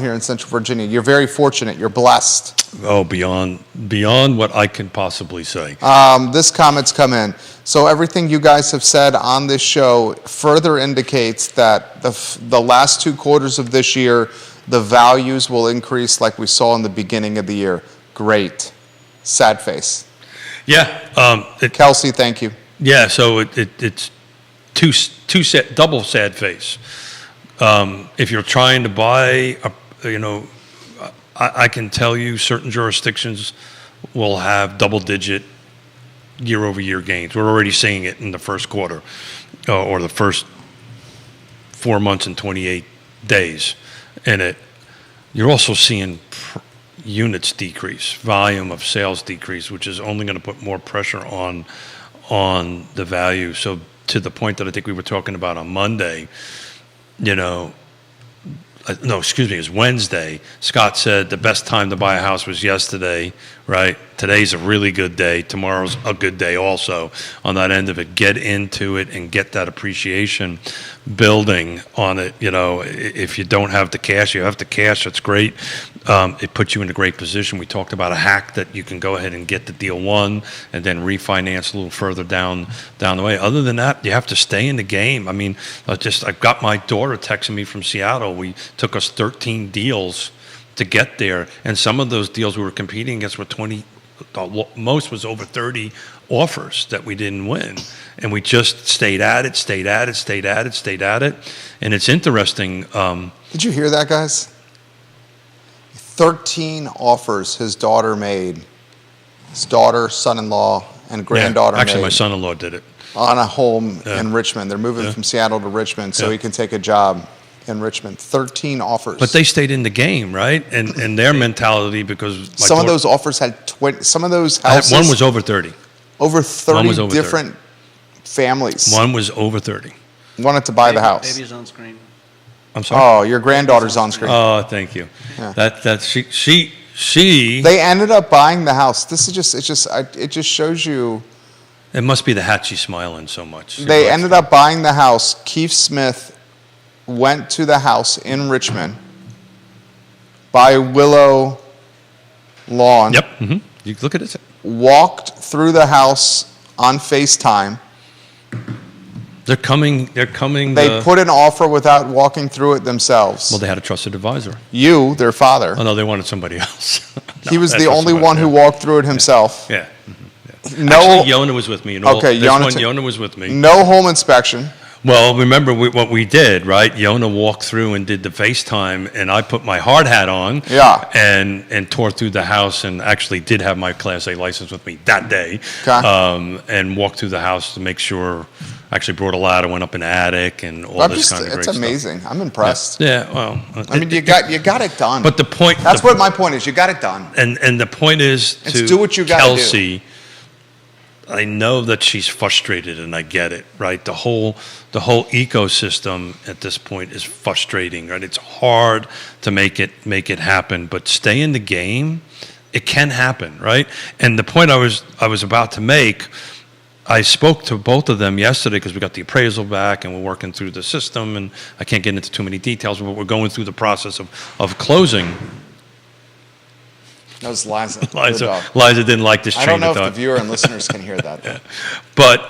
[SPEAKER 1] here in Central Virginia. You're very fortunate. You're blessed.
[SPEAKER 2] Oh, beyond what I can possibly say.
[SPEAKER 1] This comment's come in. So everything you guys have said on this show further indicates that the last 2 quarters of this year, the values will increase like we saw in the beginning of the year. Great. Sad face.
[SPEAKER 2] Yeah,
[SPEAKER 1] Kelsey, thank you.
[SPEAKER 2] yeah. So it's double sad face. If you're trying to buy, I can tell you certain jurisdictions will have double-digit year-over-year gains. We're already seeing it in the first quarter, or the first 4 months and 28 days. And you're also seeing units decrease, volume of sales decrease, which is only going to put more pressure on the value. So to the point that I think we were talking about on Monday, no, excuse me, it was Wednesday. Scott said the best time to buy a house was yesterday, right? Today's a really good day. Tomorrow's a good day also. On that end of it, get into it and get that appreciation building on it. If you don't have the cash, you have the cash. That's great. It puts you in a great position. We talked about a hack that you can go ahead and get the deal won and then refinance a little further down the way. Other than that, you have to stay in the game. I mean, I've got my daughter texting me from Seattle. We took us 13 deals to get there, and some of those deals we were competing against were 20. Most was over 30 offers that we didn't win, and we just stayed at it, and it's interesting.
[SPEAKER 1] Did you hear that, guys? 13 offers his daughter made. His daughter, son-in-law, and granddaughter
[SPEAKER 2] actually,
[SPEAKER 1] made
[SPEAKER 2] my son-in-law did it.
[SPEAKER 1] on a home in Richmond. They're moving
[SPEAKER 2] Yeah.
[SPEAKER 1] from Seattle to Richmond so
[SPEAKER 2] Yeah.
[SPEAKER 1] he can take a job in Richmond. 13 offers.
[SPEAKER 2] But they stayed in the game, right? And their mentality, because
[SPEAKER 1] some of those offers had some of those houses.
[SPEAKER 2] one was over 30.
[SPEAKER 1] over 30
[SPEAKER 2] was over 30.
[SPEAKER 1] different families
[SPEAKER 2] One was over 30.
[SPEAKER 1] wanted to buy the house.
[SPEAKER 3] Baby's on screen.
[SPEAKER 2] I'm sorry.
[SPEAKER 1] Oh, your granddaughter's on screen.
[SPEAKER 2] Oh, thank you.
[SPEAKER 1] Yeah.
[SPEAKER 2] That she.
[SPEAKER 1] They ended up buying the house. This is it just shows you.
[SPEAKER 2] It must be the hat she's smiling so much.
[SPEAKER 1] They ended up buying the house. Keith Smith went to the house in Richmond by Willow Lawn.
[SPEAKER 2] Yep. Mm-hmm. You look at it.
[SPEAKER 1] Walked through the house on FaceTime.
[SPEAKER 2] They're coming.
[SPEAKER 1] They put an offer without walking through it themselves.
[SPEAKER 2] Well, they had a trusted advisor.
[SPEAKER 1] You, their father,
[SPEAKER 2] Oh no, they wanted somebody else.
[SPEAKER 1] he was
[SPEAKER 2] that's
[SPEAKER 1] the
[SPEAKER 2] not
[SPEAKER 1] only
[SPEAKER 2] somebody-
[SPEAKER 1] one who walked through it himself.
[SPEAKER 2] Yeah.
[SPEAKER 1] No,
[SPEAKER 2] Actually, Yona was with me.
[SPEAKER 1] Okay,
[SPEAKER 2] Yona was with me.
[SPEAKER 1] no home inspection.
[SPEAKER 2] Well, remember what we did, right? Yona walked through and did the FaceTime, and I put my hard hat on,
[SPEAKER 1] Yeah.
[SPEAKER 2] and tore through the house, and actually did have my Class A license with me that day,
[SPEAKER 1] Okay.
[SPEAKER 2] and walked through the house to make sure. Actually, brought a ladder, went up in the attic, and all this kind of great
[SPEAKER 1] It's
[SPEAKER 2] stuff.
[SPEAKER 1] amazing. I'm impressed.
[SPEAKER 2] Yeah, well,
[SPEAKER 1] I mean, you got it done.
[SPEAKER 2] But the point.
[SPEAKER 1] That's what my point is. You got it done.
[SPEAKER 2] And the point is
[SPEAKER 1] It's
[SPEAKER 2] to
[SPEAKER 1] do what you gotta do.
[SPEAKER 2] Kelsey. I know that she's frustrated, and I get it. Right, the whole ecosystem at this point is frustrating. Right, it's hard to make it happen, but stay in the game. It can happen, right? And the point I was about to make I spoke to both of them yesterday because we got the appraisal back and we're working through the system, and I can't get into too many details, but we're going through the process of closing.
[SPEAKER 1] That was Liza. Good
[SPEAKER 2] Liza,
[SPEAKER 1] dog.
[SPEAKER 2] Liza didn't like this
[SPEAKER 1] I
[SPEAKER 2] train
[SPEAKER 1] don't know
[SPEAKER 2] of
[SPEAKER 1] if the
[SPEAKER 2] thought.
[SPEAKER 1] viewer and listeners can hear that, though.
[SPEAKER 2] But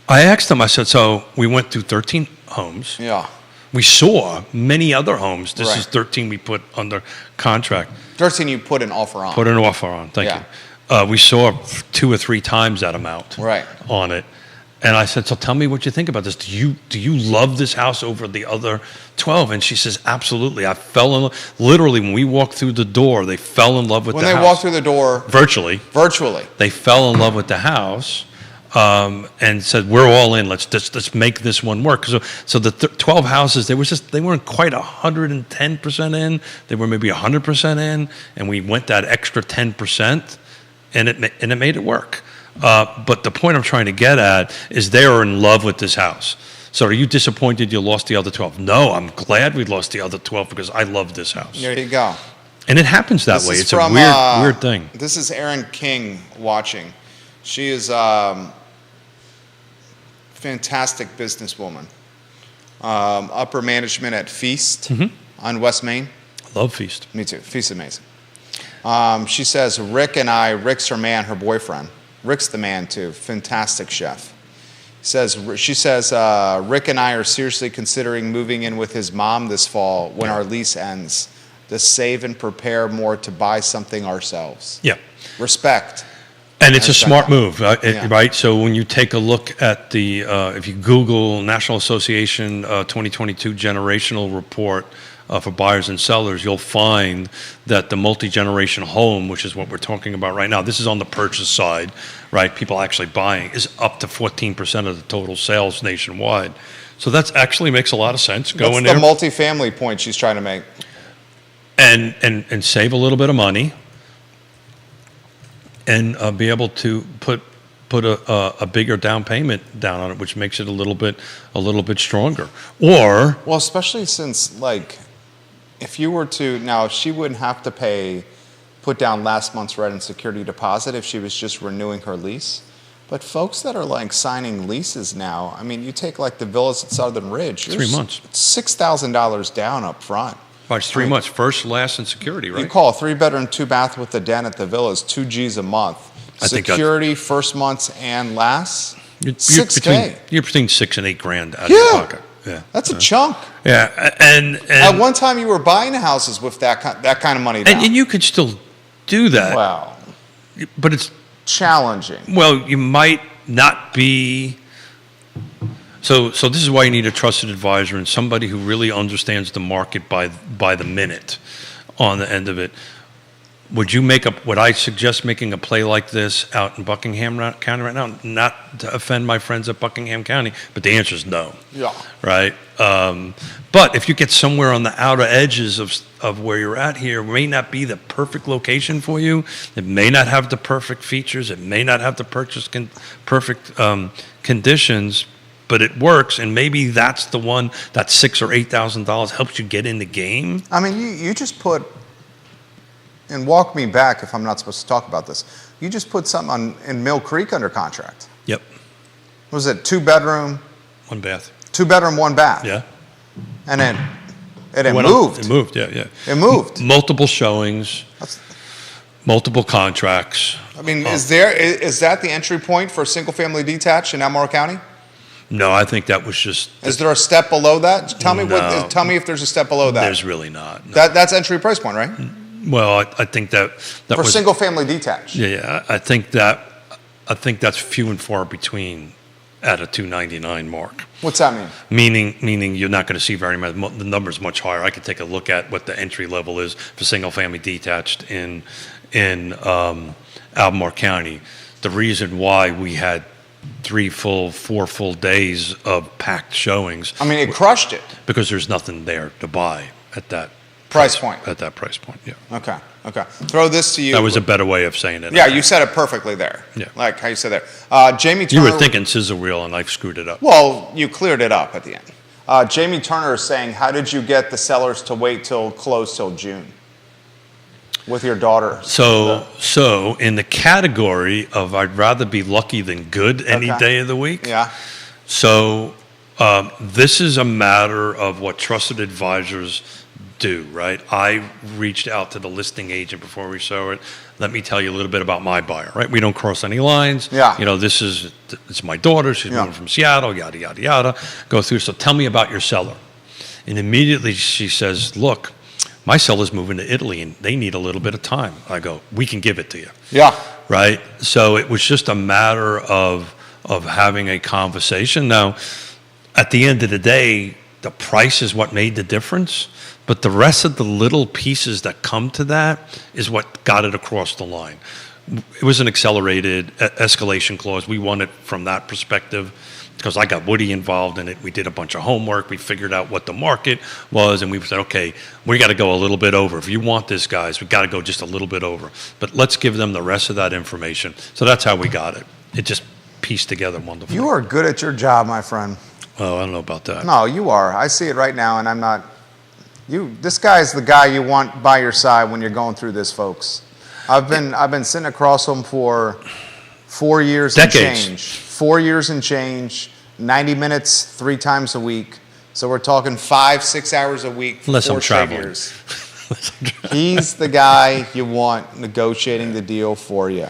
[SPEAKER 2] I asked them, I said, so we went through 13 homes.
[SPEAKER 1] Yeah.
[SPEAKER 2] We saw many other homes. This
[SPEAKER 1] Right.
[SPEAKER 2] is 13 we put under contract.
[SPEAKER 1] 13 you put an offer on.
[SPEAKER 2] Put an offer on, thank
[SPEAKER 1] Yeah.
[SPEAKER 2] you. We saw 2 or 3 times that amount
[SPEAKER 1] Right.
[SPEAKER 2] on it. And I said, so tell me what you think about this. Do you love this house over the other 12? And she says, absolutely. I fell in love. Literally, when we walked through the door, they fell in love with
[SPEAKER 1] When
[SPEAKER 2] the
[SPEAKER 1] they
[SPEAKER 2] house.
[SPEAKER 1] walk through the door
[SPEAKER 2] Virtually.
[SPEAKER 1] virtually.
[SPEAKER 2] They fell in love with the house and said, we're all in. Let's make this one work. So the 12 houses, they weren't quite 110% in. They were maybe 100% in. And we went that extra 10%, and it made it work. But the point I'm trying to get at is they are in love with this house. So are you disappointed you lost the other 12? No, I'm glad we lost the other 12 because I love this house.
[SPEAKER 1] There you go.
[SPEAKER 2] And it happens that
[SPEAKER 1] This
[SPEAKER 2] way.
[SPEAKER 1] is
[SPEAKER 2] It's
[SPEAKER 1] from,
[SPEAKER 2] a weird thing.
[SPEAKER 1] This is Erin King watching. She is fantastic businesswoman. Upper management at Feast on West Main.
[SPEAKER 2] Love Feast.
[SPEAKER 1] Me too. Feast is amazing. She says, Rick's her man, her boyfriend. Rick's the man too. Fantastic chef. She says, Rick and I are seriously considering moving in with his mom this fall when our lease ends to save and prepare more to buy something ourselves.
[SPEAKER 2] Yeah.
[SPEAKER 1] Respect.
[SPEAKER 2] And it's a
[SPEAKER 1] That's
[SPEAKER 2] smart
[SPEAKER 1] right.
[SPEAKER 2] move,
[SPEAKER 1] Yeah.
[SPEAKER 2] right? So when you take a look at if you Google National Association 2022 generational report for buyers and sellers, you'll find that the multi-generation home, which is what we're talking about right now, this is on the purchase side, right? People actually buying, is up to 14% of the total sales nationwide. So that actually makes a lot of sense. Go
[SPEAKER 1] That's
[SPEAKER 2] in
[SPEAKER 1] the
[SPEAKER 2] there
[SPEAKER 1] multifamily point she's trying to make.
[SPEAKER 2] and save a little bit of money and be able to put a bigger down payment down on it, which makes it a little bit stronger. Or
[SPEAKER 1] Well, especially since, like, if you were to, now she wouldn't have to put down last month's rent and security deposit if she was just renewing her lease. But folks that are like signing leases now, I mean, you take like the villas at Southern Ridge.
[SPEAKER 2] 3 months.
[SPEAKER 1] $6,000 down up front.
[SPEAKER 2] it's 3 months, first, last, and security, right?
[SPEAKER 1] You call a 3-bedroom, 2-bath with a den at the villas, $2,000 a month.
[SPEAKER 2] I think that's-
[SPEAKER 1] Security, first months and last,
[SPEAKER 2] You're
[SPEAKER 1] $6K.
[SPEAKER 2] between $6,000 and $8,000 out of
[SPEAKER 1] Yeah.
[SPEAKER 2] your pocket. Yeah,
[SPEAKER 1] That's a chunk.
[SPEAKER 2] yeah, and
[SPEAKER 1] At one time, you were buying houses with that kind of money down.
[SPEAKER 2] and you could still do that,
[SPEAKER 1] Wow.
[SPEAKER 2] but it's
[SPEAKER 1] Challenging.
[SPEAKER 2] well, you might not be. So this is why you need a trusted advisor and somebody who really understands the market by the minute on the end of it. Would I suggest making a play like this out in Buckingham County right now? Not to offend my friends at Buckingham County, but the answer is no.
[SPEAKER 1] Yeah.
[SPEAKER 2] Right? But if you get somewhere on the outer edges of where you're at here, it may not be the perfect location for you. It may not have the perfect features. It may not have the perfect conditions, but it works. And maybe that's the one that $6,000 or $8,000 helps you get in the game.
[SPEAKER 1] I mean, you just put, and walk me back if I'm not supposed to talk about this. You just put something in Mill Creek under contract.
[SPEAKER 2] Yep.
[SPEAKER 1] What was it 2-bedroom,
[SPEAKER 2] 1 bath.
[SPEAKER 1] 2-bedroom, 1-bath?
[SPEAKER 2] Yeah.
[SPEAKER 1] And then it
[SPEAKER 2] Went up-
[SPEAKER 1] moved.
[SPEAKER 2] It moved, yeah.
[SPEAKER 1] It moved.
[SPEAKER 2] Multiple showings,
[SPEAKER 1] That's-
[SPEAKER 2] multiple contracts.
[SPEAKER 1] I mean, is that the entry point for single-family detached in Albemarle County?
[SPEAKER 2] No, I think that was just.
[SPEAKER 1] Is there a step below that? Tell me
[SPEAKER 2] No.
[SPEAKER 1] Tell me if there's a step below that.
[SPEAKER 2] There's really not. No.
[SPEAKER 1] That's entry price point, right?
[SPEAKER 2] Well, I think that
[SPEAKER 1] For
[SPEAKER 2] was
[SPEAKER 1] single-family detached.
[SPEAKER 2] yeah. I think that's few and far between at a 299 mark.
[SPEAKER 1] What's that mean?
[SPEAKER 2] Meaning you're not going to see very much. The number's much higher. I could take a look at what the entry level is for single-family detached in Albemarle County. The reason why we had 4 full days of packed showings
[SPEAKER 1] I mean, it crushed it.
[SPEAKER 2] because there's nothing there to buy at that
[SPEAKER 1] Price point.
[SPEAKER 2] At that price point, yeah.
[SPEAKER 1] Okay. Throw this to you.
[SPEAKER 2] That was a better way of saying it.
[SPEAKER 1] Yeah, you said it perfectly there.
[SPEAKER 2] Yeah.
[SPEAKER 1] Like how you said there. Jamie
[SPEAKER 2] You
[SPEAKER 1] Turner.
[SPEAKER 2] were thinking scissor wheel, and I screwed it up.
[SPEAKER 1] Well, you cleared it up at the end. Jamie Turner is saying, how did you get the sellers to wait till close till June? with your daughter.
[SPEAKER 2] So in the category of I'd rather be lucky than good any
[SPEAKER 1] Okay.
[SPEAKER 2] day of the week.
[SPEAKER 1] Yeah.
[SPEAKER 2] So this is a matter of what trusted advisors do, right? I reached out to the listing agent before we saw it. Let me tell you a little bit about my buyer, right? We don't cross any lines.
[SPEAKER 1] Yeah.
[SPEAKER 2] You know, it's my daughter. She's
[SPEAKER 1] Yeah.
[SPEAKER 2] moving from Seattle, yada, yada, yada. Go through. So tell me about your seller. And immediately she says, look, my seller's moving to Italy and they need a little bit of time. I go, we can give it to you.
[SPEAKER 1] Yeah.
[SPEAKER 2] Right? So it was just a matter of having a conversation. Now, at the end of the day, the price is what made the difference, but the rest of the little pieces that come to that is what got it across the line. It was an accelerated escalation clause. We won it from that perspective because I got Woody involved in it. We did a bunch of homework. We figured out what the market was, and we said, okay, we got to go a little bit over. If you want this, guys, we got to go just a little bit over. But let's give them the rest of that information. So that's how we got it. It just pieced together wonderfully.
[SPEAKER 1] You are good at your job, my friend.
[SPEAKER 2] Oh, I don't know about that.
[SPEAKER 1] No, you are. I see it right now, and I'm not. This guy's the guy you want by your side when you're going through this, folks. I've been sitting across him for 4 years
[SPEAKER 2] Decades.
[SPEAKER 1] and change. 4 years and change. 90 minutes, 3 times a week. So we're talking 5-6 hours a week for
[SPEAKER 2] Unless I'm
[SPEAKER 1] 4 straight
[SPEAKER 2] traveling.
[SPEAKER 1] years. He's the guy you want negotiating the deal for you.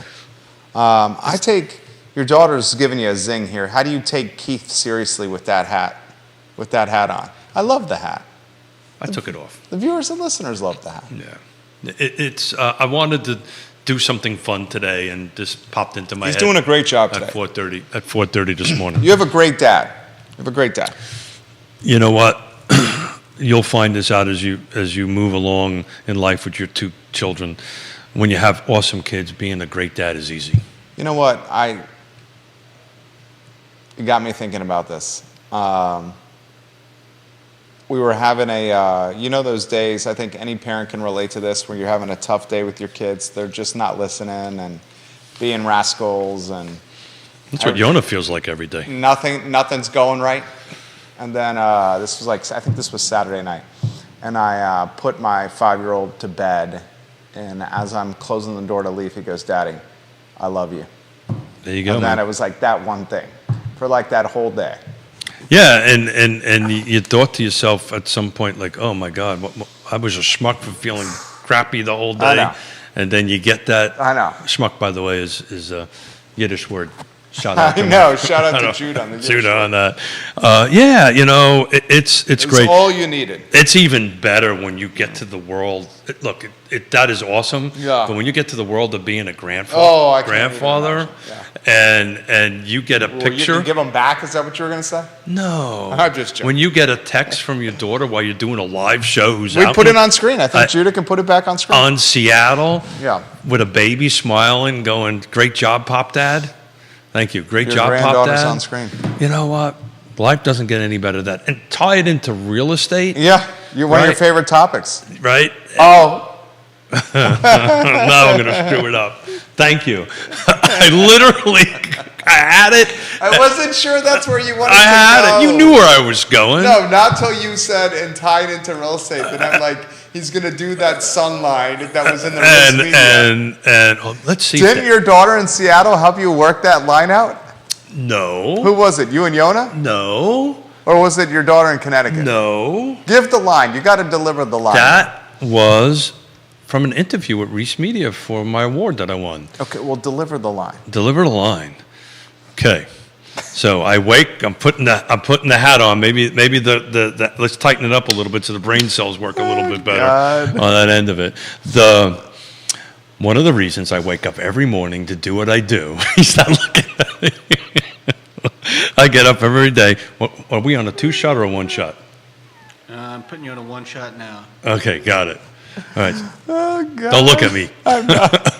[SPEAKER 1] I take your daughter's giving you a zing here. How do you take Keith seriously with that hat? With that hat on, I love the hat.
[SPEAKER 2] I took it off.
[SPEAKER 1] The viewers and listeners love the hat.
[SPEAKER 2] Yeah. It's. I wanted to do something fun today, and this popped into my
[SPEAKER 1] He's
[SPEAKER 2] head.
[SPEAKER 1] doing a great job
[SPEAKER 2] at
[SPEAKER 1] today.
[SPEAKER 2] 4:30. At 4:30 this morning.
[SPEAKER 1] You have a great dad. You have a great dad.
[SPEAKER 2] You know what? You'll find this out as you move along in life with your 2 children. When you have awesome kids, being a great dad is easy.
[SPEAKER 1] You know what? You got me thinking about this. We were having those days, I think any parent can relate to this, where you're having a tough day with your kids. They're just not listening and being rascals, and
[SPEAKER 2] That's what Yona feels like every day.
[SPEAKER 1] nothing's going right. And then I think this was Saturday night. And I put my 5-year-old to bed. And as I'm closing the door to leave, he goes, "Daddy, I love you."
[SPEAKER 2] There you go.
[SPEAKER 1] And then
[SPEAKER 2] man.
[SPEAKER 1] it was like that one thing for like that whole day.
[SPEAKER 2] Yeah, and you thought to yourself at some point, like, oh my God, I was a schmuck for feeling crappy the whole day.
[SPEAKER 1] I know.
[SPEAKER 2] And then you get that.
[SPEAKER 1] I know.
[SPEAKER 2] Schmuck, by the way, is a Yiddish word. Shout out
[SPEAKER 1] I
[SPEAKER 2] to
[SPEAKER 1] know. Shout out to Judah on the
[SPEAKER 2] Judah on that. Yeah, it's
[SPEAKER 1] It's
[SPEAKER 2] great.
[SPEAKER 1] all you needed.
[SPEAKER 2] It's even better when you get to the world. Look, that is awesome.
[SPEAKER 1] Yeah.
[SPEAKER 2] But when you get to the world of being a
[SPEAKER 1] I
[SPEAKER 2] grandfather,
[SPEAKER 1] can't even imagine.
[SPEAKER 2] and you get a
[SPEAKER 1] Well,
[SPEAKER 2] picture.
[SPEAKER 1] you give them back? Is that what you were going to say?
[SPEAKER 2] No.
[SPEAKER 1] I'm just joking.
[SPEAKER 2] When you get a text from your daughter while you're doing a live show who's
[SPEAKER 1] We
[SPEAKER 2] out
[SPEAKER 1] put it on screen. I think
[SPEAKER 2] I-
[SPEAKER 1] Judah can put it back on screen.
[SPEAKER 2] on Seattle
[SPEAKER 1] Yeah.
[SPEAKER 2] with a baby smiling, going, "Great job, Pop Dad." Thank you. Great
[SPEAKER 1] Your
[SPEAKER 2] job, Pop
[SPEAKER 1] granddaughter's
[SPEAKER 2] Dad.
[SPEAKER 1] on screen.
[SPEAKER 2] You know what? Life doesn't get any better than that. And tie it into real estate,
[SPEAKER 1] Yeah. You're one of your
[SPEAKER 2] Right.
[SPEAKER 1] favorite topics.
[SPEAKER 2] right?
[SPEAKER 1] Oh,
[SPEAKER 2] Now I'm going to screw it up. Thank you. I had it.
[SPEAKER 1] I wasn't sure that's where you wanted
[SPEAKER 2] I
[SPEAKER 1] to
[SPEAKER 2] had
[SPEAKER 1] go.
[SPEAKER 2] it. You knew where I was going.
[SPEAKER 1] No, not till you said and tied into real estate. Then I'm like, he's going to do that sun line that was in the
[SPEAKER 2] And
[SPEAKER 1] Riz media.
[SPEAKER 2] and let's see.
[SPEAKER 1] Didn't your daughter in Seattle help you work that line out?
[SPEAKER 2] No.
[SPEAKER 1] Who was it? You and Yona?
[SPEAKER 2] No.
[SPEAKER 1] Or was it your daughter in Connecticut?
[SPEAKER 2] No.
[SPEAKER 1] Give the line. You got to deliver the line.
[SPEAKER 2] That was from an interview with Reese Media for my award that I won.
[SPEAKER 1] Okay, well, deliver the line.
[SPEAKER 2] Deliver the line. Okay. So I wake. I'm putting the hat on. Maybe the let's tighten it up a little bit so the brain cells work a little bit better
[SPEAKER 1] God.
[SPEAKER 2] on that end of it. One of the reasons I wake up every morning to do what I do. He's not looking at me. I get up every day. Are we on a 2-shot or a 1-shot?
[SPEAKER 3] I'm putting you on a 1-shot now.
[SPEAKER 2] Okay, got it. All right.
[SPEAKER 1] Oh, God.
[SPEAKER 2] Don't look at me.
[SPEAKER 1] I'm not.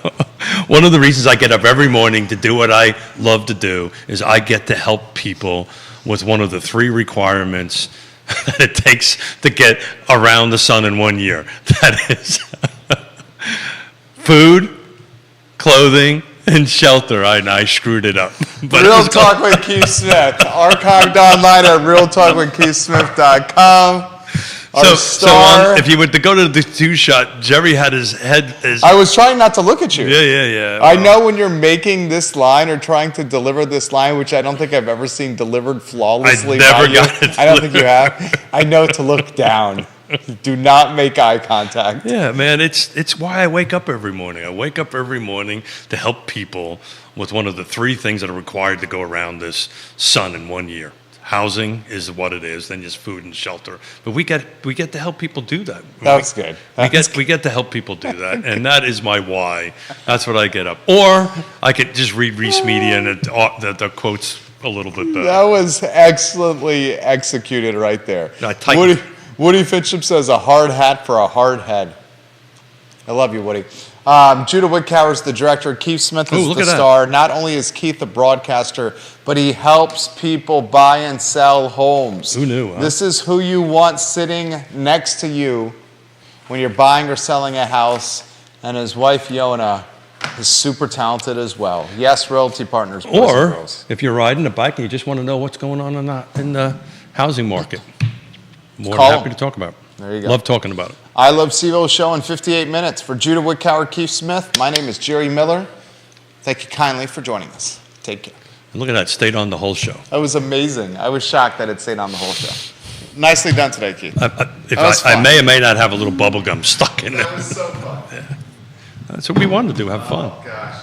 [SPEAKER 2] One of the reasons I get up every morning to do what I love to do is I get to help people with one of the 3 requirements that it takes to get around the sun in 1 year. That is food, clothing, and shelter. I screwed it up. But it
[SPEAKER 1] Real
[SPEAKER 2] was
[SPEAKER 1] Talk with Keith Smith. Archived online at realtalkwithkeithsmith.com. Our star.
[SPEAKER 2] If you were to go to the two shot, Jerry had his head.
[SPEAKER 1] I was trying not to look at you.
[SPEAKER 2] Yeah.
[SPEAKER 1] I know when you're making this line or trying to deliver this line, which I don't think I've ever seen delivered flawlessly.
[SPEAKER 2] I never
[SPEAKER 1] by
[SPEAKER 2] got
[SPEAKER 1] you.
[SPEAKER 2] it
[SPEAKER 1] I don't think you have. I know to look down. Do not make eye contact.
[SPEAKER 2] Yeah, man, it's why I wake up every morning. I wake up every morning to help people with one of the three things that are required to go around this sun in 1 year. Housing is what it is, then just food and shelter. But we get to help people do that.
[SPEAKER 1] That's good.
[SPEAKER 2] We get to help people do that, and that is my why. That's what I get up. Or I could just read Reese Media and the quotes a little bit better.
[SPEAKER 1] That was excellently executed right there.
[SPEAKER 2] I tightened.
[SPEAKER 1] Woody Fitchum says a hard hat for a hard head. I love you, Woody. Judah Woodcower is the director. Keith Smith is the star. Not only is Keith a broadcaster, but he helps people buy and sell homes.
[SPEAKER 2] Who knew? Huh?
[SPEAKER 1] This is who you want sitting next to you when you're buying or selling a house. And his wife, Yona, is super talented as well. Yes, Realty Partners. Boys and
[SPEAKER 2] Or
[SPEAKER 1] girls.
[SPEAKER 2] if you're riding a bike and you just want to know what's going on in the housing market, more
[SPEAKER 1] Call
[SPEAKER 2] than happy
[SPEAKER 1] him.
[SPEAKER 2] to talk about it.
[SPEAKER 1] There you go.
[SPEAKER 2] Love talking about it.
[SPEAKER 1] I Love CVille show in 58 minutes. For Judah Woodcower, Keith Smith, my name is Jerry Miller. Thank you kindly for joining us. Take care.
[SPEAKER 2] And look at that, stayed on the whole show.
[SPEAKER 1] That was amazing. I was shocked that it stayed on the whole show. Nicely done today, Keith.
[SPEAKER 2] I may or may not have a little bubble gum stuck in there.
[SPEAKER 1] That was so fun.
[SPEAKER 2] That's what we wanted to do, have fun.
[SPEAKER 1] Oh, gosh.